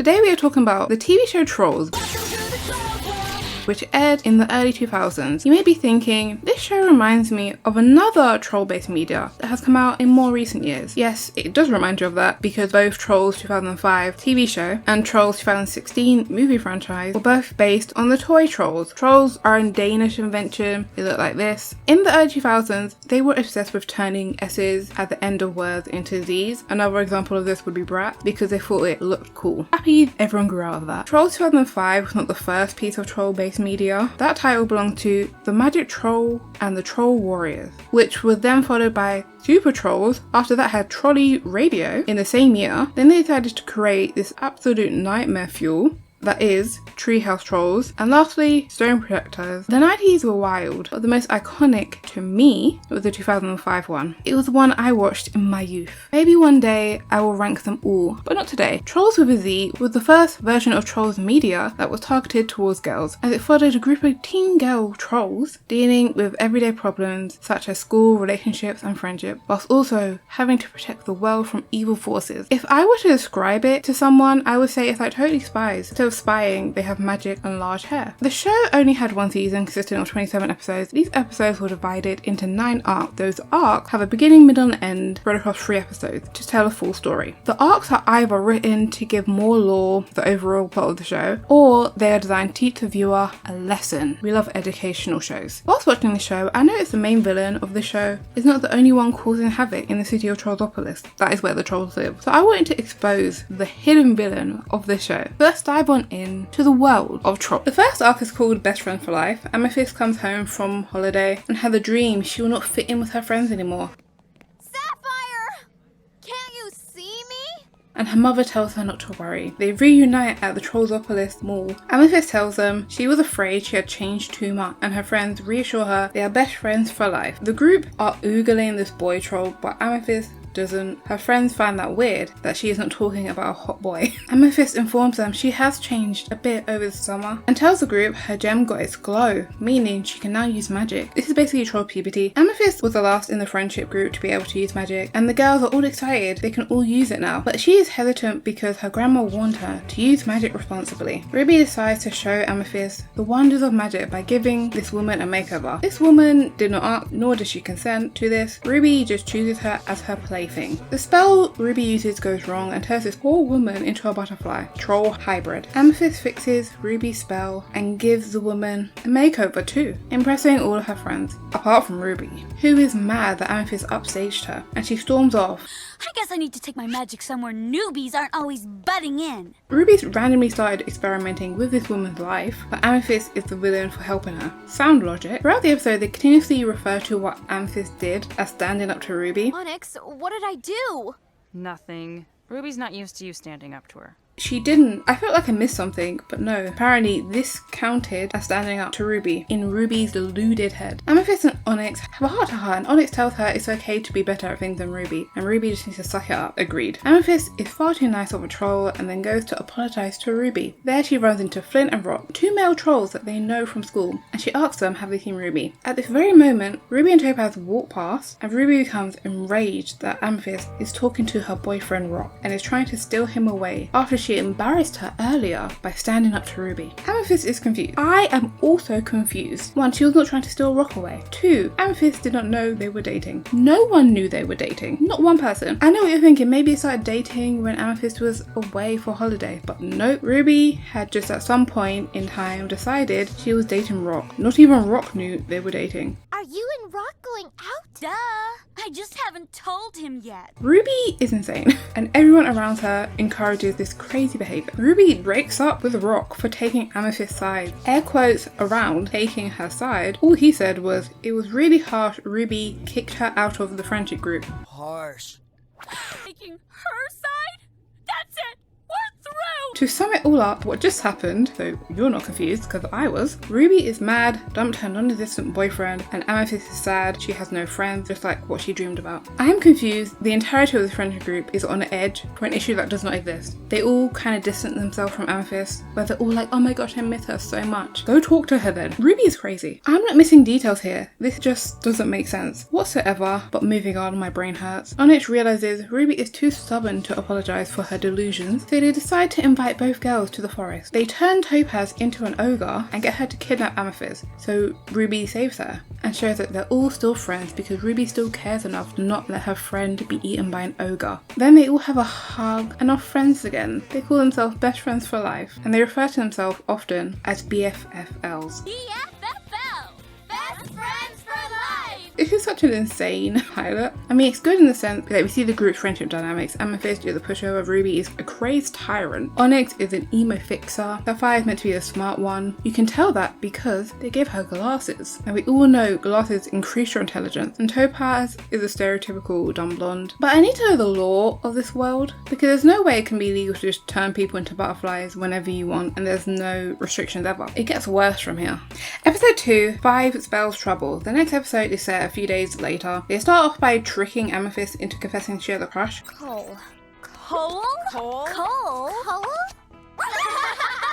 Today we are talking about the TV show Trollz, which aired in the early 2000s. You may be thinking, this show reminds me of another troll-based media that has come out in more recent years. Yes, it does remind you of that because both Trollz 2005 TV show and Trollz 2016 movie franchise were both based on the toy trolls. Trolls are a Danish invention. They look like this. In the early 2000s, they were obsessed with turning S's at the end of words into Z's. Another example of this would be brat because they thought it looked cool. Happy everyone grew out of that. Trollz 2005 was not the first piece of troll-based media. That title belonged to The Magic Troll and the Troll Warriors, which was then followed by Super Trollz. After that had Trolley Radio in the same year. Then they decided to create this absolute nightmare fuel that is Treehouse Trolls, and lastly Stone Projectors. The 90s were wild, but the most iconic to me was the 2005 one. It was the one I watched in my youth. Maybe one day I will rank them all, but not today. Trollz with a Z was the first version of Trollz media that was targeted towards girls, as it followed a group of teen girl trolls dealing with everyday problems such as school, relationships and friendship, whilst also having to protect the world from evil forces. If I were to describe it to someone, I would say it's like Totally Spies. Of spying, they have magic and large hair. The show only had one season consisting of 27 episodes. These episodes were divided into 9 arcs. Those arcs have a beginning, middle and end spread across 3 episodes to tell a full story. The arcs are either written to give more lore to the overall plot of the show, or they are designed to teach the viewer a lesson. We love educational shows. Whilst watching the show, I noticed the main villain of the show is not the only one causing havoc in the city of Trollzopolis. That is where the trolls live. So I wanted to expose the hidden villain of the show. Let's dive on into the world of Troll. The first arc is called Best Friend for Life. Amethist comes home from holiday and has a dream she will not fit in with her friends anymore. Sapphire! Can't you see me? And her mother tells her not to worry. They reunite at the Trollzopolis mall. Amethist tells them she was afraid she had changed too much, and her friends reassure her they are best friends for life. The group are oogling this boy troll, but Amethist doesn't. Her friends find that weird that she is not talking about a hot boy. Amethist informs them she has changed a bit over the summer and tells the group her gem got its glow, meaning she can now use magic. This is basically troll puberty. Amethist was the last in the friendship group to be able to use magic, and the girls are all excited they can all use it now, but she is hesitant because her grandma warned her to use magic responsibly. Ruby decides to show Amethist the wonders of magic by giving this woman a makeover. This woman did not ask, nor did she consent to this. Ruby just chooses her as her plaything. The spell Ruby uses goes wrong and turns this poor woman into a butterfly troll hybrid. Amethist fixes Ruby's spell and gives the woman a makeover too, impressing all of her friends, apart from Ruby, who is mad that Amethist upstaged her, and she storms off. I guess I need to take my magic somewhere newbies aren't always butting in. Ruby's randomly started experimenting with this woman's life, but Amethist is the villain for helping her. Sound logic. Throughout the episode, they continuously refer to what Amethist did as standing up to Ruby. Onyx, what did I do? Nothing. Ruby's not used to you standing up to her. She didn't. I felt like I missed something, but no. Apparently this counted as standing up to Ruby in Ruby's deluded head. Amethist and Onyx have a heart-to-heart, and Onyx tells her it's okay to be better at things than Ruby, and Ruby just needs to suck it up. Agreed. Amethyst is far too nice of a troll and then goes to apologise to Ruby. There she runs into Flint and Rock, 2 male trolls that they know from school, and she asks them have they seen Ruby. At this very moment, Ruby and Topaz walk past, and Ruby becomes enraged that Amethyst is talking to her boyfriend Rock and is trying to steal him away after she embarrassed her earlier by standing up to Ruby. Amethyst is confused. I am also confused. 1, she was not trying to steal Rock away. 2, Amethyst did not know they were dating. No one knew they were dating. Not one person. I know what you're thinking. Maybe they started dating when Amethyst was away for holiday, but nope. Ruby had just at some point in time decided she was dating Rock. Not even Rock knew they were dating. Are you and Rock going out? Duh! I just haven't told him yet. Ruby is insane, and everyone around her encourages this crazy behaviour. Ruby breaks up with Rock for taking Amethyst's side. Air quotes around taking her side. All he said was, it was really harsh Ruby kicked her out of the friendship group. Harsh. Taking her side? That's it! We're through! To sum it all up, what just happened, so you're not confused because I was, Ruby is mad, dumped her non-existent boyfriend, and Amethyst is sad she has no friends, just like what she dreamed about. I am confused. The entirety of the friendship group is on the edge for an issue that does not exist. They all kind of distance themselves from Amethyst, where they're all like, oh my gosh, I miss her so much. Go talk to her then. Ruby is crazy. I'm not missing details here. This just doesn't make sense whatsoever, but moving on, my brain hurts. Onyx realizes Ruby is too stubborn to apologize for her delusions, so they decide to invite invite both girls to the forest. They turn Topaz into an ogre and get her to kidnap Amethist, so Ruby saves her and shows that they're all still friends because Ruby still cares enough to not let her friend be eaten by an ogre. Then they all have a hug and are friends again. They call themselves best friends for life, and they refer to themselves often as BFFLs. BFFL! Best friends for life! This is such an insane pilot. I mean, it's good in the sense that we see the group's friendship dynamics. Amethyst is a pushover, Ruby is a crazed tyrant, Onyx is an emo fixer, Sapphire is meant to be the smart one. You can tell that because they gave her glasses, and we all know glasses increase your intelligence, and Topaz is a stereotypical dumb blonde. But I need to know the law of this world, because there's no way it can be legal to just turn people into butterflies whenever you want, and there's no restrictions ever. It gets worse from here. Episode 2, 5 Spells Trouble. The next episode is set a few days later. They start off by tricking Amethyst into confessing she has a crush. Cole. Cole? Cole? Cole? Cole?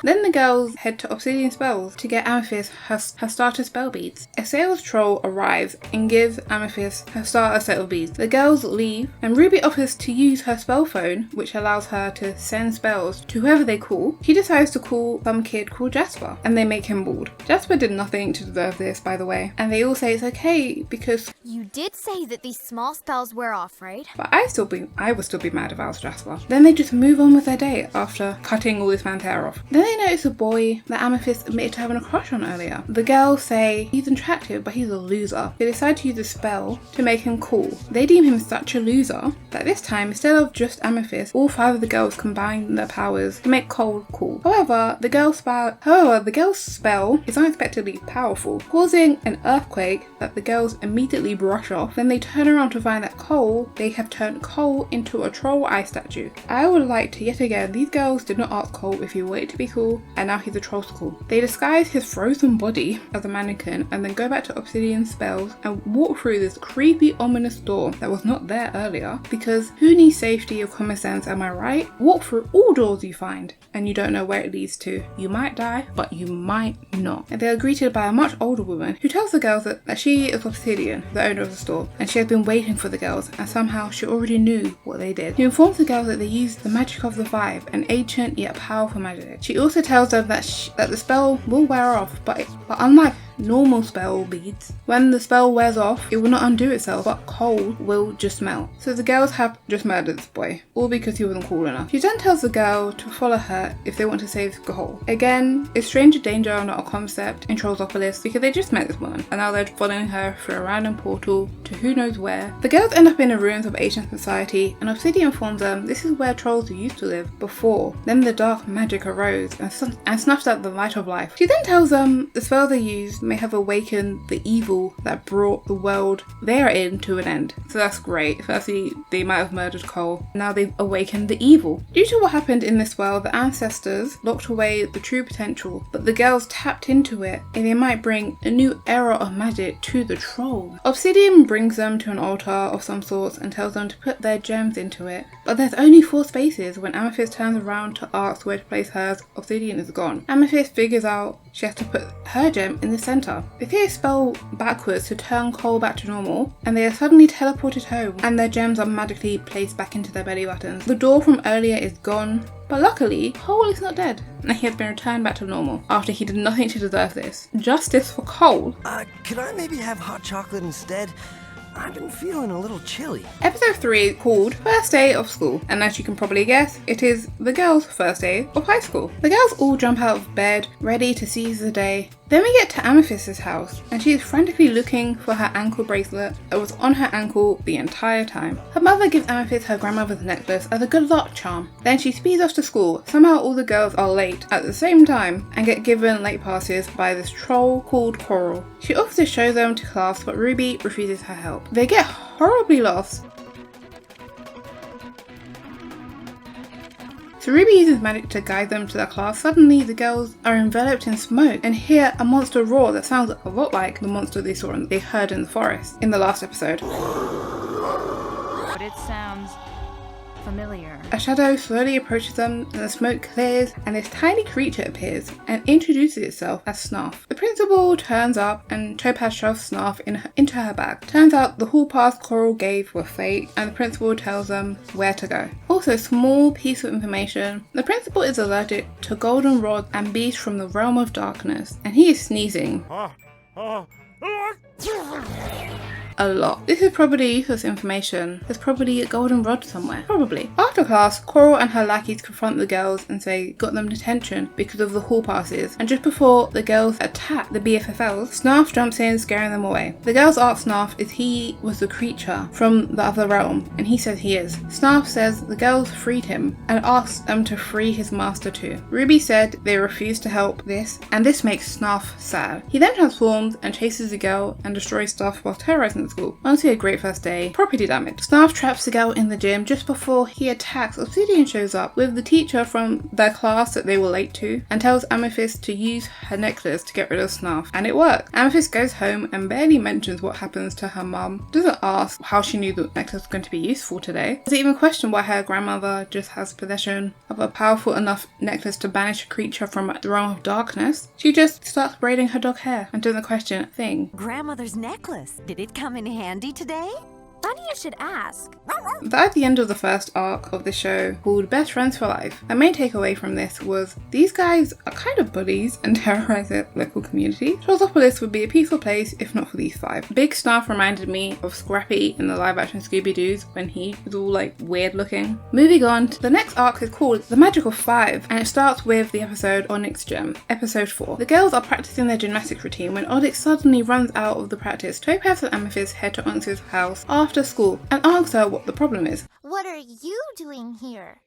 Then the girls head to Obsidian Spells to get Amethist her starter spell beads. A sales troll arrives and gives Amethist her starter set of beads. The girls leave and Ruby offers to use her spell phone, which allows her to send spells to whoever they call. She decides to call some kid called Jasper and they make him bald. Jasper did nothing to deserve this, by the way, and they all say it's okay because You did say that these small spells wear off, right? but I would still be mad if I was Jasper. Then they just move on with their day after cutting all this man's hair off. Then they notice a boy that Amethyst admitted to having a crush on earlier. The girls say he's attractive but he's a loser. They decide to use a spell to make him cool. They deem him such a loser that this time, instead of just Amethyst, all 5 of the girls combine their powers to make Cole cool. However, the girl's spell is unexpectedly powerful, causing an earthquake that the girls immediately brush off. Then they turn around to find that they have turned Cole into a troll ice statue. I would like to yet again, these girls did not ask Cole if he wanted to be cool, and now he's a troll school. They disguise his frozen body as a mannequin and then go back to Obsidian Spells and walk through this creepy, ominous door that was not there earlier, because who needs safety or common sense, am I right? Walk through all doors you find and you don't know where it leads to. You might die, but you might not. And they are greeted by a much older woman who tells the girls that she is Obsidian, the owner of the store, and she has been waiting for the girls, and somehow she already knew what they did. She informs the girls that they used the magic of the 5, an ancient yet powerful magic. She also tells them that the spell will wear off, but unlike normal spell beads, when the spell wears off, it will not undo itself, but Cole will just melt. So the girls have just murdered this boy, all because he wasn't cool enough. She then tells the girl to follow her if they want to save Cole. Again, is stranger danger not a concept in Trollzopolis, because they just met this woman and now they're following her through a random portal to who knows where. The girls end up in the ruins of ancient society, and Obsidian informs them this is where trolls used to live before. Then the dark magic arose and snuffed out the light of life. She then tells them the spell they used may have awakened the evil that brought the world they are in to an end. So that's great. Firstly, they might have murdered Cole. Now they've awakened the evil. Due to what happened in this world, the ancestors locked away the true potential, but the girls tapped into it, and they might bring a new era of magic to the trolls. Obsidian brings them to an altar of some sorts and tells them to put their gems into it, but there's only 4 spaces. When Amethyst turns around to ask where to place hers, Obsidian is gone. Amethyst figures out she has to put her gem in the center. They say a spell backwards to turn Cole back to normal, and they are suddenly teleported home, and their gems are magically placed back into their belly buttons. The door from earlier is gone, but luckily, Cole is not dead, and he has been returned back to normal after he did nothing to deserve this. Justice for Cole. Could I maybe have hot chocolate instead? I've been feeling a little chilly. Episode 3 is called First Day of School, and as you can probably guess, it is the girls' first day of high school. The girls all jump out of bed, ready to seize the day. Then we get to Amethyst's house, and she is frantically looking for her ankle bracelet that was on her ankle the entire time. Her mother gives Amethyst her grandmother's necklace as a good luck charm. Then she speeds off to school. Somehow all the girls are late at the same time and get given late passes by this troll called Coral. She offers to show them to class, but Ruby refuses her help. They get horribly lost. So Ruby uses magic to guide them to their class. Suddenly the girls are enveloped in smoke and hear a monster roar that sounds a lot like the monster they heard in the forest in the last episode. But it sounds familiar. A shadow slowly approaches them and the smoke clears and this tiny creature appears and introduces itself as Snarf. The principal turns up and Topaz shoves Snarf into her bag. Turns out the hall pass Coral gave were fake and the principal tells them where to go. Also, small piece of information, the principal is allergic to goldenrod and beasts from the realm of darkness and he is sneezing a lot. This is probably useless information. There's probably a goldenrod somewhere. Probably. After class, Coral and her lackeys confront the girls and say got them detention because of the hall passes. And just before the girls attack the BFFLs, Snarf jumps in, scaring them away. The girls ask Snarf if he was the creature from the other realm, and he says he is. Snarf says the girls freed him and asks them to free his master too. Ruby said they refused to help this, and this makes Snarf sad. He then transforms and chases the girl and destroys stuff while terrorizing school. Honestly, a great first day. Property damage. Snarf traps the girl in the gym just before he attacks. Obsidian shows up with the teacher from their class that they were late to and tells Amethist to use her necklace to get rid of Snarf. And it works. Amethist goes home and barely mentions what happens to her mum. Doesn't ask how she knew the necklace was going to be useful today. Doesn't even question why her grandmother just has possession of a powerful enough necklace to banish a creature from the realm of darkness. She just starts braiding her dog hair and doesn't question a thing. Grandmother's necklace. Did it come in handy today? Funny you should ask. That's the end of the first arc of the show called Best Friends for Life. My main takeaway from this was these guys are kind of bullies and terrorize the local community. Trollz would be a peaceful place if not for these five. Big Snarf reminded me of Scrappy in the live action Scooby-Doo's when he was all like weird looking. Moving on, the next arc is called The Magical Five and it starts with the episode Onyx Gem, episode 4. The girls are practicing their gymnastics routine when Onyx suddenly runs out of the practice. Topaz and Amethist head to Onyx's house after school and ask her what the problem is. What are you doing here?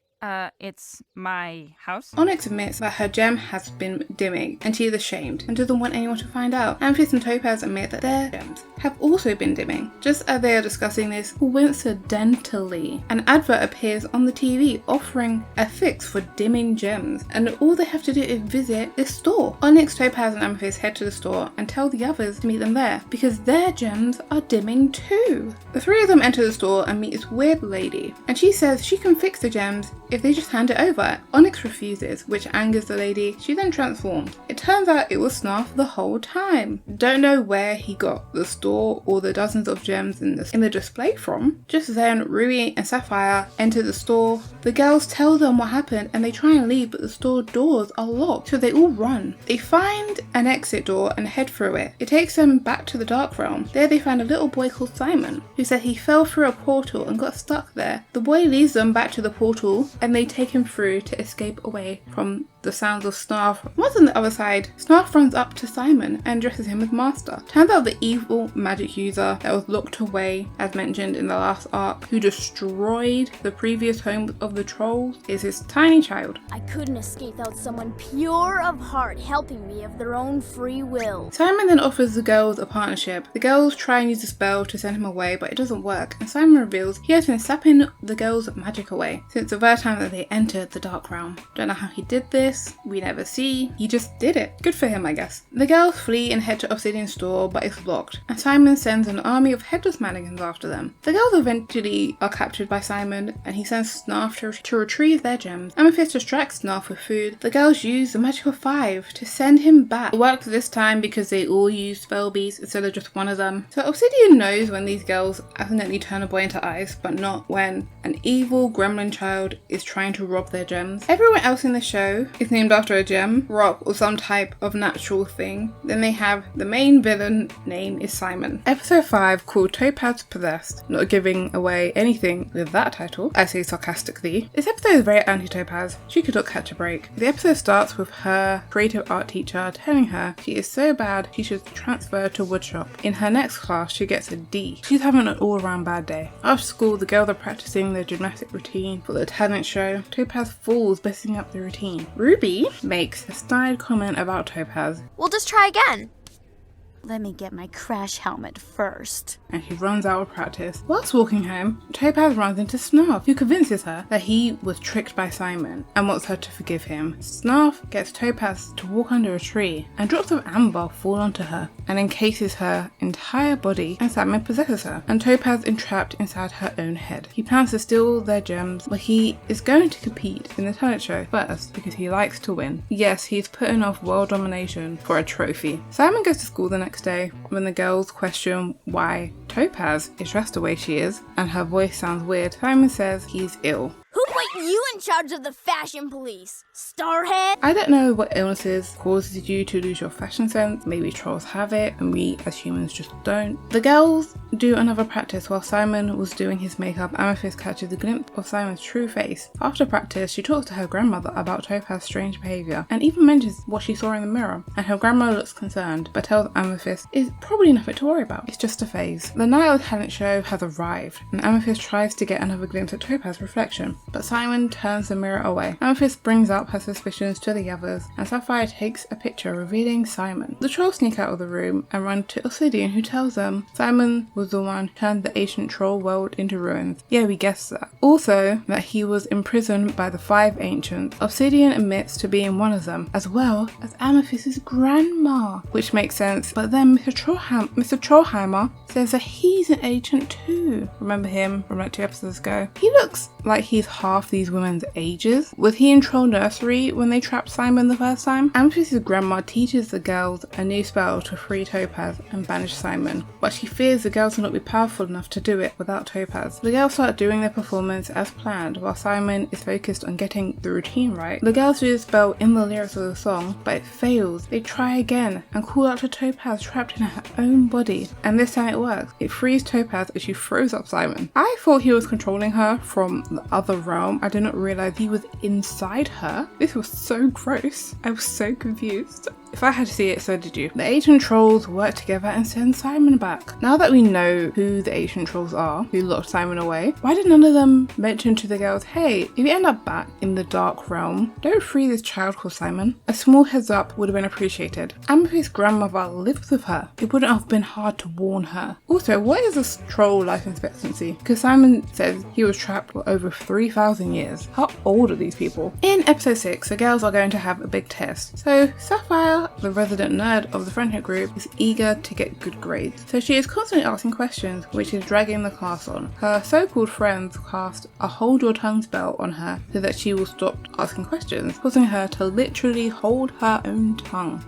It's my house? Onyx admits that her gem has been dimming and she is ashamed and doesn't want anyone to find out. Amethist and Topaz admit that their gems have also been dimming. Just as they are discussing this, coincidentally, an advert appears on the TV offering a fix for dimming gems and all they have to do is visit this store. Onyx, Topaz and Amethist head to the store and tell the others to meet them there because their gems are dimming too. The three of them enter the store and meet this weird lady and she says she can fix the gems if they just hand it over. Onyx refuses, which angers the lady. She then transforms. It turns out it was Snarf the whole time. Don't know where he got the store or the dozens of gems in the display from. Just then, Ruby and Sapphire enter the store. The girls tell them what happened and they try and leave, but the store doors are locked, so they all run. They find an exit door and head through it. It takes them back to the Dark Realm. There they find a little boy called Simon, who said he fell through a portal and got stuck there. The boy leads them back to the portal and they take him through to escape away from the sounds of Snarf. Once on the other side, Snarf runs up to Simon and addresses him as Master. Turns out the evil magic user that was locked away, as mentioned in the last arc, who destroyed the previous home of the Trollz, is his tiny child. I couldn't escape without someone pure of heart helping me of their own free will. Simon then offers the girls a partnership. The girls try and use a spell to send him away, but it doesn't work, and Simon reveals he has been sapping the girls' magic away since the first time that they entered the Dark Realm. Don't know how he did this. We never see. He just did it. Good for him, I guess. The girls flee and head to Obsidian's store, but it's locked, and Simon sends an army of headless mannequins after them. The girls eventually are captured by Simon, and he sends Snarf to retrieve their gems. Amethist distracts Snarf with food. The girls use the Magical Five to send him back. It worked this time because they all used spell beads instead of just one of them. So Obsidian knows when these girls accidentally turn a boy into ice, but not when an evil gremlin child is trying to rob their gems. Everyone else in the show is named after a gem, rock, or some type of natural thing. Then they have the main villain name is Simon. Episode 5, called Toppads Possessed. Not giving away anything with that title, I say sarcastically. This episode is very anti-Topaz. She could not catch a break. The episode starts with her creative art teacher telling her she is so bad she should transfer to woodshop. In her next class, she gets a D. She's having an all-around bad day. After school, the girls are practicing their gymnastic routine for the talent show. Topaz falls, messing up the routine. Ruby makes a snide comment about Topaz. We'll just try again. Let me get my crash helmet first. And she runs out of practice. Whilst walking home, Topaz runs into Snarf, who convinces her that he was tricked by Simon and wants her to forgive him. Snarf gets Topaz to walk under a tree, and drops of amber fall onto her and encases her entire body, and Simon possesses her, and Topaz entrapped inside her own head. He plans to steal their gems, but he is going to compete in the talent show first because he likes to win. Yes, he's putting off world domination for a trophy. Simon goes to school the next day when the girls question why Topaz is dressed the way she is and her voice sounds weird. Simon says he's ill. Who put you in charge of the fashion police? Starhead? I don't know what illnesses causes you to lose your fashion sense. Maybe trolls have it and we as humans just don't. The girls do another practice while Simon was doing his makeup. Amethist catches a glimpse of Simon's true face. After practice, she talks to her grandmother about Topaz's strange behaviour and even mentions what she saw in the mirror, and her grandma looks concerned but tells Amethist it's probably nothing to worry about, it's just a phase. The night of the talent show has arrived and Amethist tries to get another glimpse at Topaz's reflection, but Simon turns the mirror away. Amethist brings up her suspicions to the others and Sapphire takes a picture revealing Simon. The trolls sneak out of the room and run to Obsidian, who tells them Simon was the one who turned the ancient troll world into ruins. Yeah, we guessed that. Also, that he was imprisoned by the 5 ancients. Obsidian admits to being one of them, as well as Amethyst's grandma, which makes sense, but then Mr. Trollheimer says that he's an ancient too. Remember him from like 2 episodes ago? He looks like he's half these women's ages. Was he in Troll Nursery when they trapped Simon the first time? Amethyst's grandma teaches the girls a new spell to free Topaz and banish Simon, but she fears the girls will not be powerful enough to do it without Topaz. The girls start doing their performance as planned while Simon is focused on getting the routine right. The girls do the spell in the lyrics of the song, but it fails. They try again and call out to Topaz trapped in her own body, and this time it works. It frees Topaz as she throws up Simon. I thought he was controlling her from the other realm. I did not realize he was inside her. This was so gross. I was so confused. If I had to see it, so did you. The ancient trolls work together and send Simon back. Now that we know who the ancient trolls are, who locked Simon away, why did none of them mention to the girls, hey, if you end up back in the dark realm, don't free this child called Simon? A small heads up would have been appreciated. Amethyst's grandmother lives with her. It wouldn't have been hard to warn her. Also, what is this troll life expectancy? Because Simon says he was trapped for over 3,000 years. How old are these people? In episode 6, the girls are going to have a big test. So Sapphire, the resident nerd of the friendship group, is eager to get good grades, so she is constantly asking questions, which is dragging the class on. Her so-called friends cast a hold your tongue spell on her so that she will stop asking questions, causing her to literally hold her own tongue.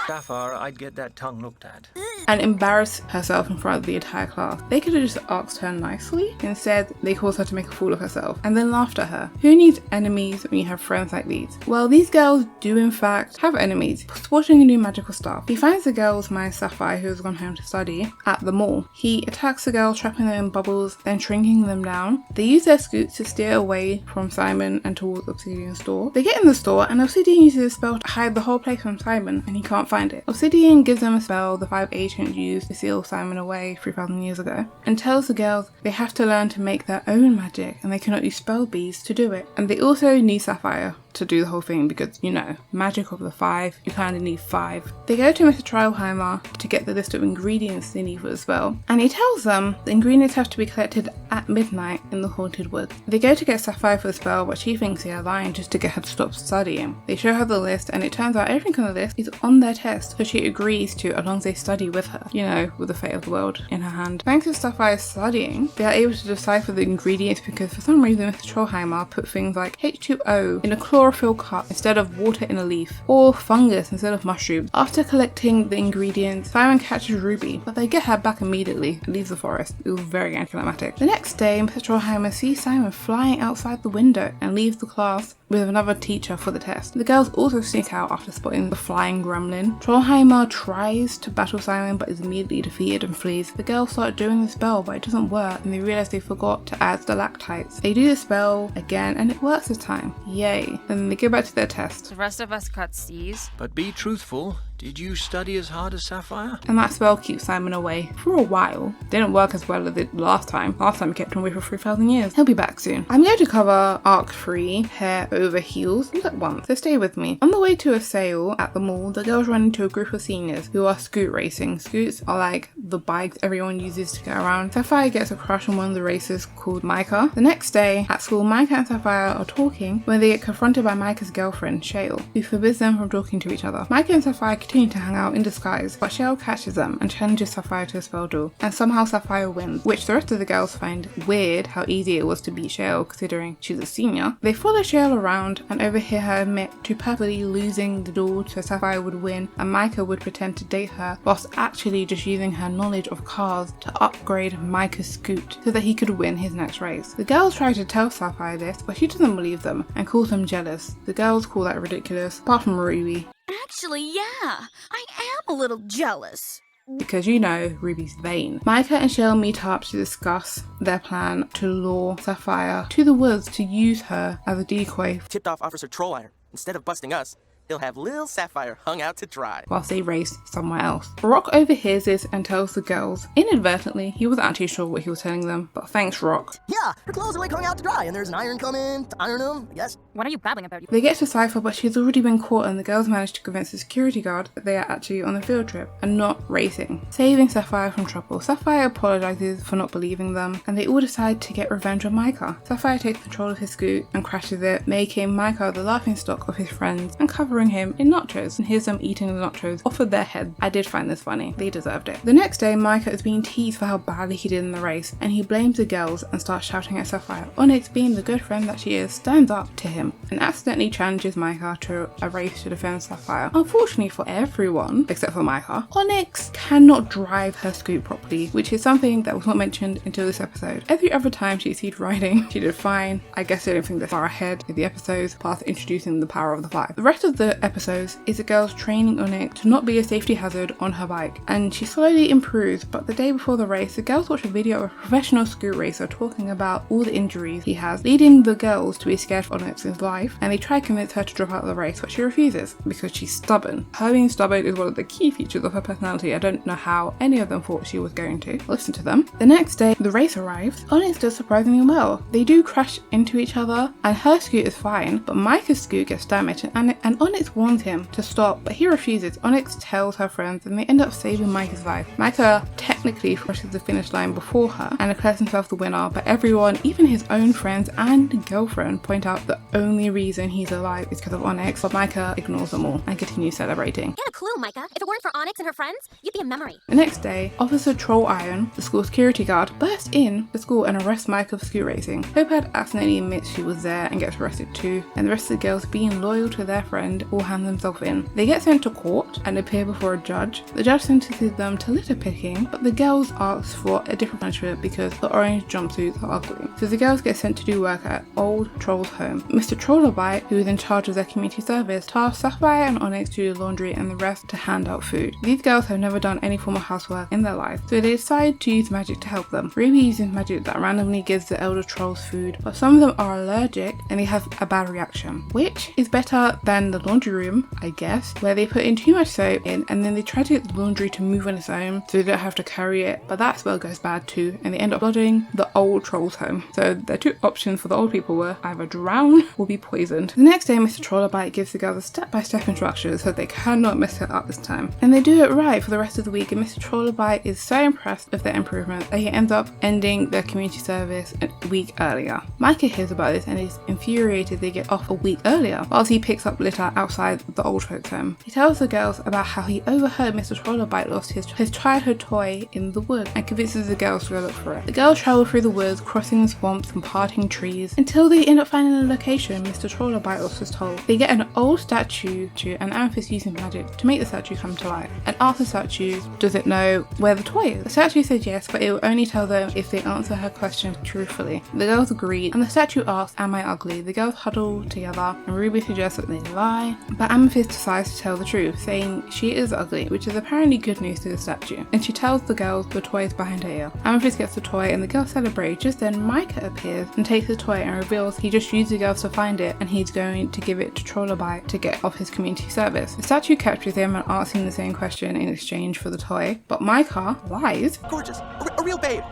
Sapphire, I'd get that tongue looked at. And embarrass herself in front of the entire class. They could have just asked her nicely. Instead, they caused her to make a fool of herself and then laughed at her. Who needs enemies when you have friends like these? Well, these girls do in fact have enemies. Sporting a new magical staff, he finds the girls minus Sapphire, who has gone home to study, at the mall. He attacks the girls, trapping them in bubbles, then shrinking them down. They use their scoots to steer away from Simon and towards Obsidian's store. They get in the store and Obsidian uses a spell to hide the whole place from Simon, and he can't find it. Obsidian gives them a spell the 5 ancients used to seal Simon away 3,000 years ago, and tells the girls they have to learn to make their own magic and they cannot use spell bees to do it. And they also need Sapphire to do the whole thing because, you know, magic of the 5, you kind of need 5. They go to Mr. Trollheimer to get the list of ingredients they need for the spell, and he tells them the ingredients have to be collected at midnight in the haunted woods. They go to get Sapphire for the spell, but she thinks they are lying just to get her to stop studying. They show her the list and it turns out everything on the list is on their test, so she agrees to as long as they study with her, you know, with the fate of the world in her hand. Thanks to Sapphire's studying, they are able to decipher the ingredients because for some reason Mr. Trollheimer put things like H2O in a chlorophyll cup instead of water in a leaf, or fungus instead of mushrooms. After collecting the ingredients, Simon catches Ruby, but they get her back immediately and leaves the forest. It was very anticlimactic. The next day, Mr. Trollheimer sees Simon flying outside the window and leaves the class with another teacher for the test. The girls also sneak out after spotting the flying gremlin. Trollheimer tries to battle Simon but is immediately defeated and flees. The girls start doing the spell but it doesn't work and they realise they forgot to add stalactites. They do the spell again and it works this time. Yay. Then they go back to their test. The rest of us cut C's. But be truthful. Did you study as hard as Sapphire? And that spell keeps Simon away for a while. Didn't work as well as it did last time. Last time he kept him away for 3,000 years. He'll be back soon. I'm going to cover Arc 3, Hair Over Heels, all at once, so stay with me. On the way to a sale at the mall, the girls run into a group of seniors who are scoot racing. Scoots are like the bikes everyone uses to get around. Sapphire gets a crush on one of the racers called Micah. The next day at school, Micah and Sapphire are talking when they get confronted by Micah's girlfriend, Shale, who forbids them from talking to each other. Micah and Sapphire continue to hang out in disguise, but Shale catches them and challenges Sapphire to a spell duel, and somehow Sapphire wins, which the rest of the girls find weird how easy it was to beat Shale considering she's a senior. They follow Shale around and overhear her admit to purposely losing the duel so Sapphire would win and Micah would pretend to date her, whilst actually just using her knowledge of cars to upgrade Micah's scoot so that he could win his next race. The girls try to tell Sapphire this, but she doesn't believe them and calls them jealous. The girls call that ridiculous, apart from Ruby, Actually, yeah, I am a little jealous. because you know Ruby's vain. Micah and Shale meet up to discuss their plan to lure Sapphire to the woods to use her as a decoy Tipped off Officer Troll Iron. Instead of busting us, he'll have Lil Sapphire hung out to dry. whilst they race somewhere else. Rock overhears this and tells the girls, inadvertently, he wasn't actually sure what he was telling them, but thanks Rock. Yeah, her clothes are like hung out to dry, and there's an iron coming to iron them, I guess. What are you babbling about? They get to Cypher, but she's already been caught and the girls manage to convince the security guard that they are actually on a field trip and not racing, saving Sapphire from trouble. Sapphire apologizes for not believing them and they all decide to get revenge on Micah. Sapphire takes control of his scoot and crashes it, making Micah the laughingstock of his friends and covering him in nachos, and here's them eating the nachos off of their head. I did find this funny. They deserved it. The next day, Micah is being teased for how badly he did in the race and he blames the girls and starts shouting at Sapphire. Onyx, being the good friend that she is, stands up to him and accidentally challenges Micah to a race to defend Sapphire. Unfortunately for everyone, except for Micah, Onyx cannot drive her scoot properly, which is something that was not mentioned until this episode. Every other time she sees riding, she did fine. I guess I don't think they're far ahead in the episodes past introducing the power of the five. The rest of the episodes is the girls training Onyx to not be a safety hazard on her bike, and she slowly improves, but the day before the race, the girls watch a video of a professional scoot racer talking about all the injuries he has, leading the girls to be scared for Onyx's life, and they try to convince her to drop out of the race, but she refuses because she's stubborn. Her being stubborn is one of the key features of her personality. I don't know how any of them thought she was going to listen to them. The next day, the race arrives. Onyx does surprisingly well. They do crash into each other, and her scoot is fine, but Micah's scoot gets damaged, and Onyx warns him to stop, but he refuses. Onyx tells her friends, and they end up saving Micah's life. Micah technically crosses the finish line before her and declares himself the winner, but everyone, even his own friends and girlfriend, point out the only reason he's alive is because of Onyx, but Micah ignores them all and continues celebrating. Get a clue, Micah. If it weren't for Onyx and her friends, you'd be a memory. The next day, Officer Troll Iron, the school security guard, bursts in the school and arrests Micah for scoot racing. Toppads accidentally admits she was there and gets arrested too, and the rest of the girls, being loyal to their friend, all hand themselves in. They get sent to court and appear before a judge. The judge sentences them to litter picking, but the girls ask for a different punishment because the orange jumpsuits are ugly. So the girls get sent to do work at old Troll's home. Mr. Trollbite, who is in charge of their community service, tasks Sapphire and Onyx to do laundry and the rest to hand out food. These girls have never done any form of housework in their life, so they decide to use magic to help them. Ruby uses magic that randomly gives the elder trolls food, but some of them are allergic and they have a bad reaction, which is better than the laundry room, I guess, where they put in too much soap in and then they try to get the laundry to move on its own so they don't have to carry it, but that spell goes bad too and they end up flooding the old troll's home. So their two options for the old people were either drown or be poisoned. The next day, Mr. Trollbite gives the girls a step-by-step instructions so they cannot mess it up this time, and they do it right for the rest of the week, and Mr. Trollbite is so impressed with their improvement that he ends up ending their community service a week earlier. Micah hears about this and is infuriated they get off a week earlier whilst he picks up litter outside the old folks home. He tells the girls about how he overheard Mr. Trollbite lost his childhood toy in the woods and convinces the girls to go look for it. The girls travel through the woods, crossing swamps and parting trees until they end up finding the location Mr. Trollbite was told. They get an old statue and Amethist using magic to make the statue come to life and ask the statue, does it know where the toy is? The statue says yes, but it will only tell them if they answer her question truthfully. The girls agree and the statue asks, am I ugly? The girls huddle together and Ruby suggests that they lie ugly. But Amethist decides to tell the truth, saying she is ugly, which is apparently good news to the statue. And she tells the girls the toy is behind her ear. Amethist gets the toy and the girls celebrate. Just then Micah appears and takes the toy and reveals he just used the girls to find it and he's going to give it to Trollz to get off his community service. The statue captures him and asks him the same question in exchange for the toy, but Micah lies. Gorgeous. A real babe.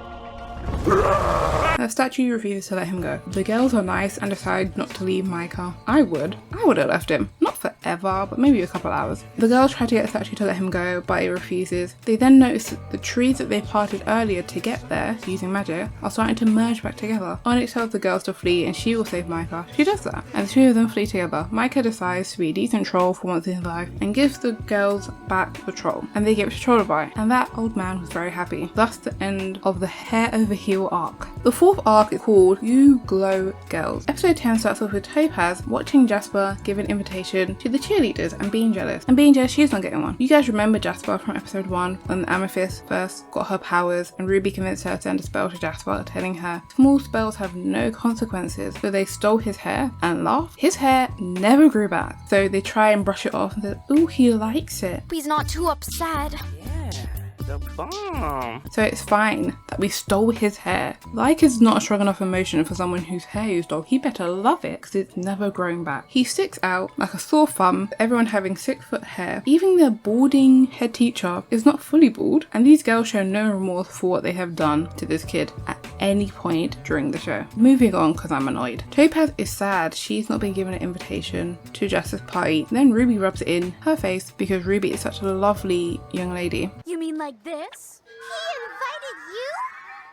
The statue refuses to let him go. The girls are nice and decide not to leave Micah. I would have left him. Not forever, but maybe a couple hours. The girls try to get the statue to let him go, but it refuses. They then notice that the trees that they parted earlier to get there, using magic, are starting to merge back together. Onyx tells the girls to flee and she will save Micah. She does that, and the two of them flee together. Micah decides to be a decent troll for once in his life and gives the girls back the troll, and they give it to Trollz, and that old man was very happy. Thus the end of the hair over heel arc. The fourth arc is called You Glow Girls. Episode 10 starts off with Topaz watching Jasper give an invitation to the cheerleaders and being jealous. She's not getting one. You guys remember Jasper from episode 1 when the Amethist first got her powers and Ruby convinced her to send a spell to Jasper telling her small spells have no consequences, so they stole his hair and laughed. His hair never grew back, so they try and brush it off and said, ooh, he likes it. He's not too upset. The bomb. So it's fine that we stole his hair. Like is not a strong enough emotion for someone whose hair you stole. He better love it because it's never grown back. He sticks out like a sore thumb, everyone having 6-foot hair. Even their balding head teacher is not fully bald, and these girls show no remorse for what they have done to this kid at any point during the show. Moving on because I'm annoyed. Topaz is sad she's not been given an invitation to Jasper's party. Then Ruby rubs it in her face because Ruby is such a lovely young lady. You mean like this? He invited you?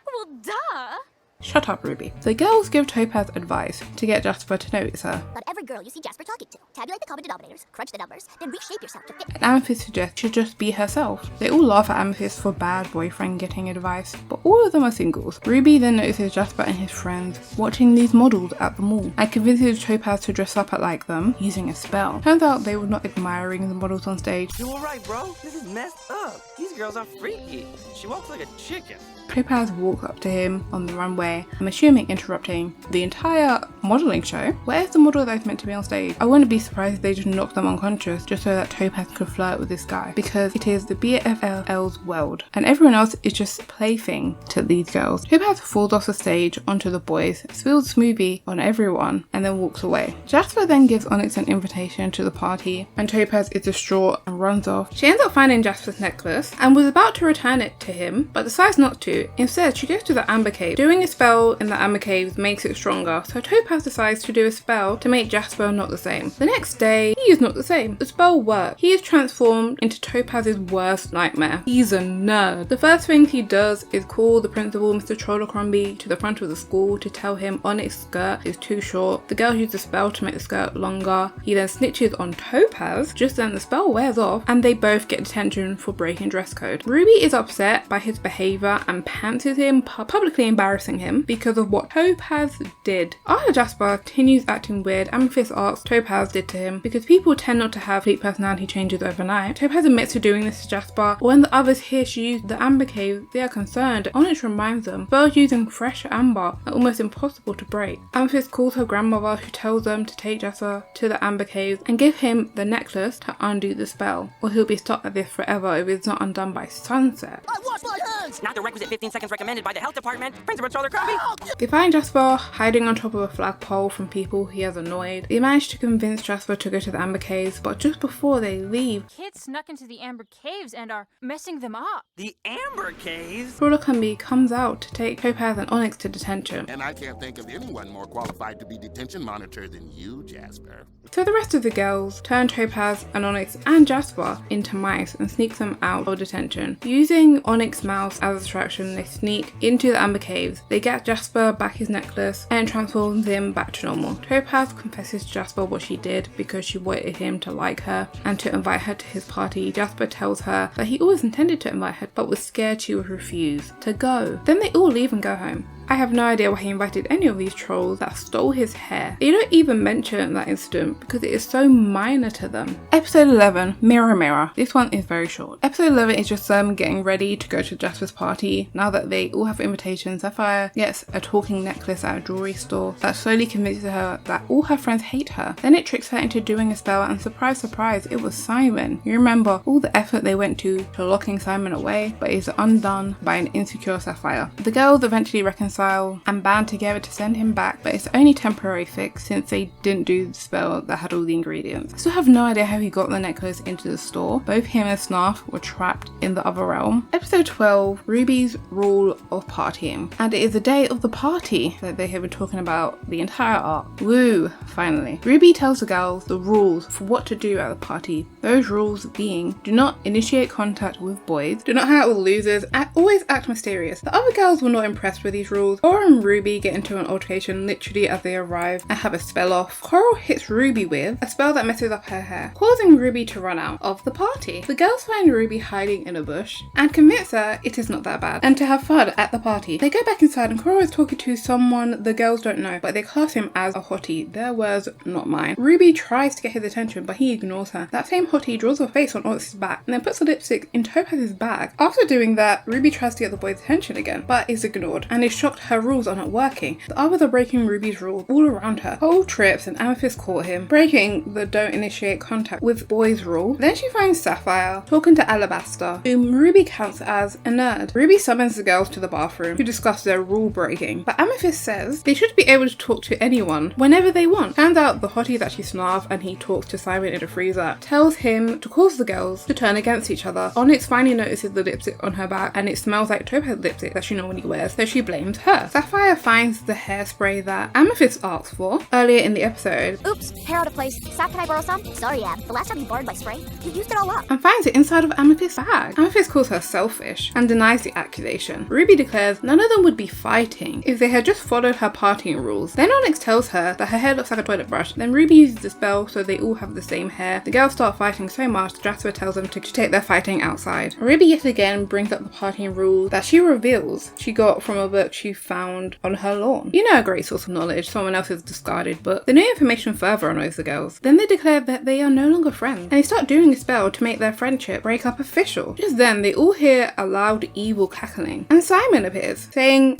Well, duh. Shut up, Ruby. The girls give Topaz advice to get Jasper to notice her. Not every girl you see Jasper talking to. Tabulate the common denominators, crunch the numbers, then reshape yourself to fit. And Amethist suggests she should just be herself. They all laugh at Amethist for bad boyfriend getting advice, but all of them are singles. Ruby then notices Jasper and his friends watching these models at the mall and convinces Topaz to dress up like them using a spell. Turns out they were not admiring the models on stage. You alright, bro? This is messed up. These girls are freaky. She walks like a chicken. Topaz walks up to him on the runway, I'm assuming interrupting the entire modelling show. Where's the model that's meant to be on stage? I wouldn't be surprised if they just knocked them unconscious just so that Topaz could flirt with this guy, because it is the BFL's world and everyone else is just a plaything to these girls. Topaz falls off the stage onto the boys, spills smoothie on everyone and then walks away. Jasper then gives Onyx an invitation to the party and Topaz is distraught and runs off. She ends up finding Jasper's necklace and was about to return it to him but decides not to. Instead, she goes to the Amber Cave. Doing a spell in the Amber Cave makes it stronger, so Topaz decides to do a spell to make Jasper not the same. The next day, he is not the same. The spell works. He is transformed into Topaz's worst nightmare. He's a nerd. The first thing he does is call the principal, Mr. Trollz, to the front of the school to tell him Onyx's skirt is too short. The girl uses a spell to make the skirt longer. He then snitches on Topaz. Just then the spell wears off and they both get detention for breaking dress code. Ruby is upset by his behavior and pantses him, publicly embarrassing him because of what Topaz did. After Jasper continues acting weird, Amethist asks Topaz did to him because people tend not to have complete personality changes overnight. Topaz admits to doing this to Jasper, but when the others hear she used the Amber Cave, they are concerned. Onyx reminds them spells using fresh amber are almost impossible to break. Amethist calls her grandmother, who tells them to take Jasper to the Amber Cave and give him the necklace to undo the spell, or he'll be stuck at this forever if it's not undone by sunset. I wash my hands! Not the requisite 15 seconds recommended by the health department. Principal Trollz. They find Jasper hiding on top of a flagpole from people he has annoyed. They manage to convince Jasper to go to the Amber Caves, but just before they leave, Kids snuck into the Amber Caves and are messing them up. The Amber Caves? Trollz comes out to take Topaz and Onyx to detention. And I can't think of anyone more qualified to be detention monitor than you, Jasper. So the rest of the girls turn Topaz and Onyx and Jasper into mice and sneak them out of detention. Using Onyx's mouse as a distraction, they sneak into the Amber Caves. They get Jasper back his necklace and transforms him back to normal. Topaz confesses to Jasper what she did because she wanted him to like her and to invite her to his party. Jasper tells her that he always intended to invite her but was scared she would refuse to go. Then they all leave and go home. I have no idea why he invited any of these trolls that stole his hair. They don't even mention that incident because it is so minor to them. Episode 11, Mirror Mirror. This one is very short. Episode 11 is just them getting ready to go to Jasper's party. Now that they all have invitations, Sapphire gets a talking necklace at a jewelry store that slowly convinces her that all her friends hate her. Then it tricks her into doing a spell, and surprise, surprise, it was Simon. You remember all the effort they went to locking Simon away, but is undone by an insecure Sapphire. The girls eventually reconcile and band together to send him back, but it's only temporary fix since they didn't do the spell that had all the ingredients. I still have no idea how he got the necklace into the store. Both him and Snarf were trapped in the other realm. Episode 12, Ruby's rule of partying. And it is the day of the party that they have been talking about the entire arc. Woo, finally. Ruby tells the girls the rules for what to do at the party. Those rules being, do not initiate contact with boys, do not hang out with losers, always act mysterious. The other girls were not impressed with these rules. Cora and Ruby get into an altercation literally as they arrive and have a spell off. Coral hits Ruby with a spell that messes up her hair, causing Ruby to run out of the party. The girls find Ruby hiding in a bush and convince her it is not that bad and to have fun at the party. They go back inside and Coral is talking to someone the girls don't know, but they class him as a hottie. Their words, not mine. Ruby tries to get his attention, but he ignores her. That same hottie draws a face on Ox's back and then puts the lipstick in Topaz's bag. After doing that, Ruby tries to get the boys' attention again, but is ignored and is shocked her rules are not working. The others are breaking Ruby's rules all around her. Cole trips and Amethist caught him, breaking the don't initiate contact with boys rule. Then she finds Sapphire talking to Alabaster, whom Ruby counts as a nerd. Ruby summons the girls to the bathroom to discuss their rule breaking, but Amethist says they should be able to talk to anyone whenever they want. Turns out the hottie that she snarf and he talks to Simon in the freezer tells him to cause the girls to turn against each other. Onyx finally notices the lipstick on her back and it smells like Topaz lipstick that she normally wears, so she blames her. Sapphire finds the hairspray that Amethist asks for earlier in the episode. Oops, hair out of place. Sap, can I borrow some? Sorry, Ab. The last time you borrowed my spray, you used it all up. And finds it inside of Amethyst's bag. Amethist calls her selfish and denies the accusation. Ruby declares none of them would be fighting if they had just followed her partying rules. Then Onyx tells her that her hair looks like a toilet brush. Then Ruby uses the spell so they all have the same hair. The girls start fighting so much, Jasper tells them to take their fighting outside. Ruby yet again brings up the partying rules that she reveals she got from a book she found on her lawn. You know, a great source of knowledge, someone else's discarded book. The new information further annoys the girls. Then they declare that they are no longer friends, and they start doing a spell to make their friendship breakup official. Just then, they all hear a loud evil cackling, and Simon appears, saying,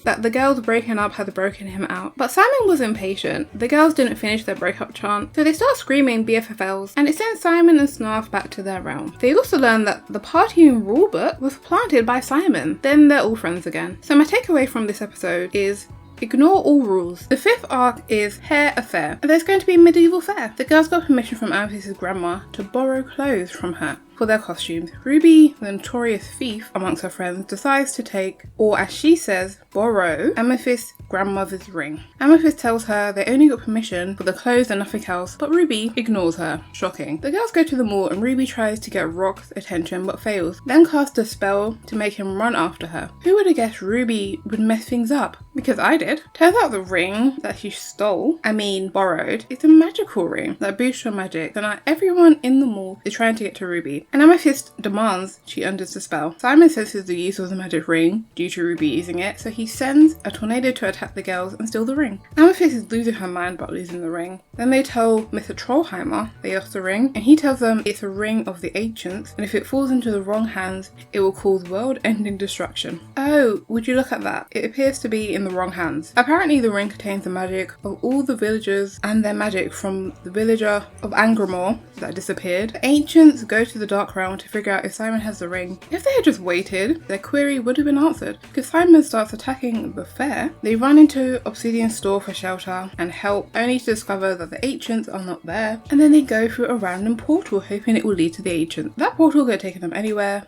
that the girls breaking up had broken him out. But Simon was impatient. The girls didn't finish their breakup chant, so they start screaming BFFLs, and it sends Simon and Snarf back to their realm. They also learn that the partying rulebook was planted by Simon. Then they're all friends again. So my takeaway from this episode is ignore all rules. The fifth arc is Hair Affair, and there's going to be a medieval fair. The girls got permission from Amethyst's grandma to borrow clothes from her for their costumes. Ruby, the notorious thief amongst her friends, decides to take, or as she says, borrow Amethyst's grandmother's ring. Amethist tells her they only got permission for the clothes and nothing else, but Ruby ignores her. Shocking. The girls go to the mall and Ruby tries to get Rock's attention but fails, then casts a spell to make him run after her. Who would have guessed Ruby would mess things up? Because I did. Turns out the ring that she borrowed, is a magical ring that boosts her magic, so now everyone in the mall is trying to get to Ruby. And Amethist demands she undoes the spell. Simon senses the use of the magic ring due to Ruby using it, so he sends a tornado to attack the girls and steal the ring. Amethist is losing her mind about losing the ring. Then they tell Mr. Trollheimer they lost the ring, and he tells them it's a ring of the ancients, and if it falls into the wrong hands, it will cause world-ending destruction. Oh, would you look at that? It appears to be in the wrong hands. Apparently the ring contains the magic of all the villagers and their magic from the villager of Angramore that disappeared. The ancients go to the Dark Realm to figure out if Simon has the ring. If they had just waited, their query would have been answered. Because Simon starts attacking the fair, they run into Obsidian's store for shelter and help, only to discover that the ancients are not there, and then they go through a random portal hoping it will lead to the ancients. That portal could take them anywhere.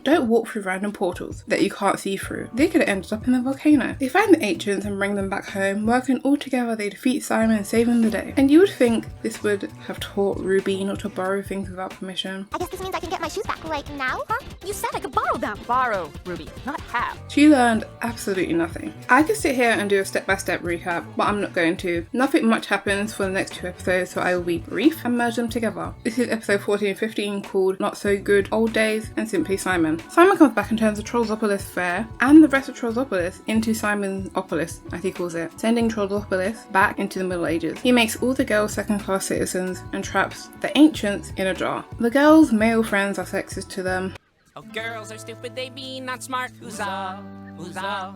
Don't walk through random portals that you can't see through. They could have ended up in the volcano. They find the ancients and bring them back home. Working all together, they defeat Simon, saving the day. And you would think this would have taught Ruby not to borrow things without permission. I guess this means I can get my shoes back, like now? Huh? You said I could borrow them. Borrow, Ruby, not have. She learned absolutely nothing. I could sit here and do a step-by-step recap, but I'm not going to. Nothing much happens for the next 2 episodes, so I will be brief and merge them together. This is episode 14 and 15 called Not So Good Old Days and Simply Simon. Simon comes back and turns the Trollzopolis fair and the rest of Trollzopolis into Simonopolis, as he calls it, sending Trollzopolis back into the Middle Ages. He makes all the girls second-class citizens and traps the ancients in a jar. The girls' male friends are sexist to them. Oh, girls are stupid, they be not smart. Huzzah, huzzah.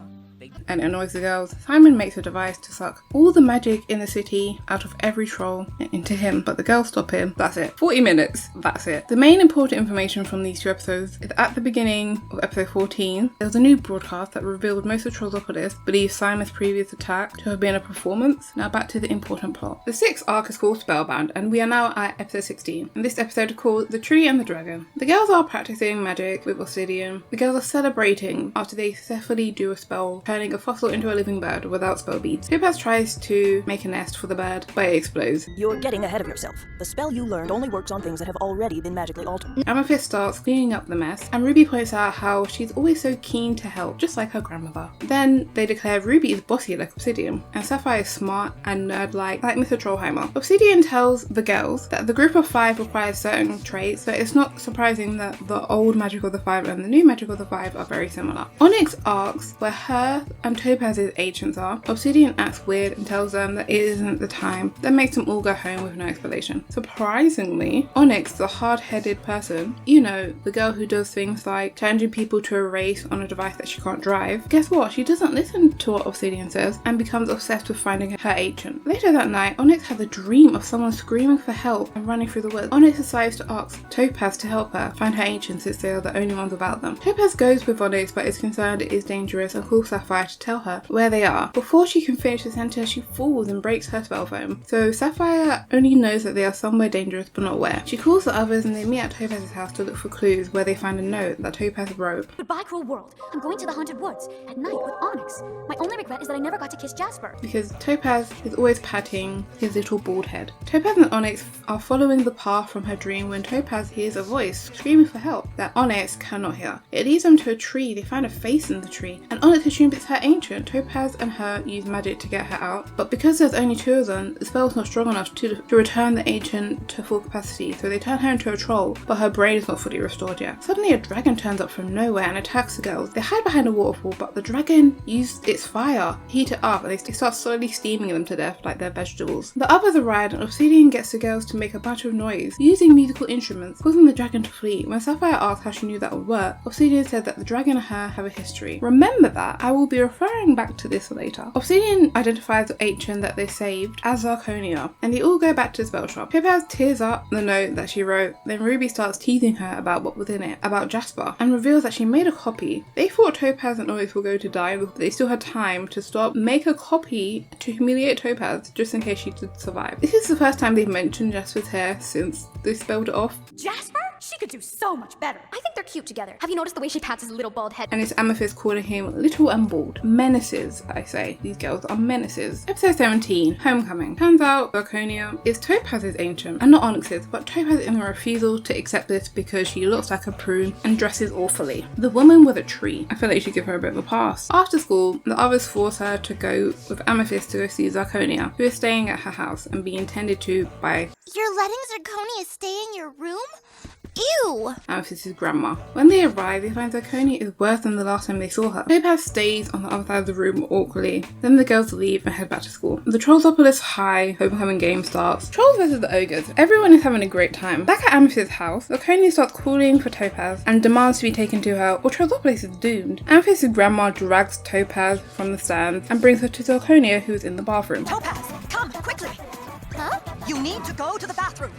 And annoys the girls. Simon makes a device to suck all the magic in the city out of every troll and into him, but the girls stop him. That's it. 40 minutes. That's it. The main important information from these 2 episodes is at the beginning of episode 14, there was a new broadcast that revealed most of Trollzopolis believes Simon's previous attack to have been a performance. Now back to the important plot. The 6th arc is called Spellbound, and we are now at episode 16. And this episode is called The Tree and the Dragon. The girls are practicing magic with obsidian. The girls are celebrating after they successfully do a spell, turning a fossil into a living bird without spell beads. Topaz tries to make a nest for the bird, but it explodes. You're getting ahead of yourself. The spell you learned only works on things that have already been magically altered. Amethist starts cleaning up the mess, and Ruby points out how she's always so keen to help, just like her grandmother. Then they declare Ruby is bossy like Obsidian, and Sapphire is smart and nerd-like Mr. Trollheimer. Obsidian tells the girls that the group of 5 requires certain traits, so it's not surprising that the old magic of the 5 and the new magic of the 5 are very similar. Onyx asks where her and Topaz's ancients are. Obsidian acts weird and tells them that it isn't the time. That makes them all go home with no explanation. Surprisingly, Onyx, the hard-headed person, you know, the girl who does things like challenging people to a race on a device that she can't drive, guess what? She doesn't listen to what Obsidian says and becomes obsessed with finding her ancient. Later that night, Onyx has a dream of someone screaming for help and running through the woods. Onyx decides to ask Topaz to help her find her ancient since they are the only ones without them. Topaz goes with Onyx but is concerned it is dangerous and calls Sapphire to tell her where they are. Before she can finish the sentence, she falls and breaks her spell foam. So Sapphire only knows that they are somewhere dangerous but not where. She calls the others and they meet at Topaz's house to look for clues where they find a note that Topaz wrote. Goodbye, cruel world. I'm going to the haunted woods at night with Onyx. My only regret is that I never got to kiss Jasper. Because Topaz is always patting his little bald head. Topaz and Onyx are following the path from her dream when Topaz hears a voice screaming for help that Onyx cannot hear. It leads them to a tree. They find a face in the tree and Onyx assumes it's her ancient. Topaz and her use magic to get her out, but because there's only 2 of them, the spell's not strong enough to return the ancient to full capacity, so they turn her into a troll, but her brain is not fully restored yet. Suddenly a dragon turns up from nowhere and attacks the girls. They hide behind a waterfall, but the dragon used its fire to heat it up and they start slowly steaming them to death like they're vegetables. The others arrive and Obsidian gets the girls to make a bunch of noise using musical instruments, causing the dragon to flee. When Sapphire asks how she knew that would work, Obsidian said that the dragon and her have a history. Remember that, I will be referring back to this later. Obsidian identifies the ancient that they saved as Zarconia, and they all go back to the spell shop. Topaz tears up the note that she wrote, then Ruby starts teasing her about what was in it, about Jasper, and reveals that she made a copy. They thought Topaz and Onyx were going to die, but they still had time to stop, make a copy to humiliate Topaz, just in case she did survive. This is the first time they've mentioned Jasper's hair since they spelled it off. Jasper? She could do so much better. I think they're cute together. Have you noticed the way she pats his little bald head? And it's Amethist calling him little and bald. Menaces, I say. These girls are menaces. Episode 17, Homecoming. Turns out Zarconia is Topaz's ancient and not Onyx's, but Topaz is in a refusal to accept this because she looks like a prune and dresses awfully. The woman with a tree. I feel like you should give her a bit of a pass. After school, the others force her to go with Amethist to go see Zarconia, who is staying at her house and being tended to by You're letting Zirconia stay in your room? Ew! Amethyst's grandma. When they arrive, they find Zarconia is worse than the last time they saw her. Topaz stays on the other side of the room awkwardly. Then the girls leave and head back to school. The Trollzopolis High homecoming game starts. Trolls versus the ogres. Everyone is having a great time. Back at Amethyst's house, Zarconia starts calling for Topaz and demands to be taken to her, or Trollzopolis is doomed. Amethyst's grandma drags Topaz from the stands and brings her to Zarconia, who is in the bathroom. Topaz, come, quickly! Huh? You need to go to the bathroom.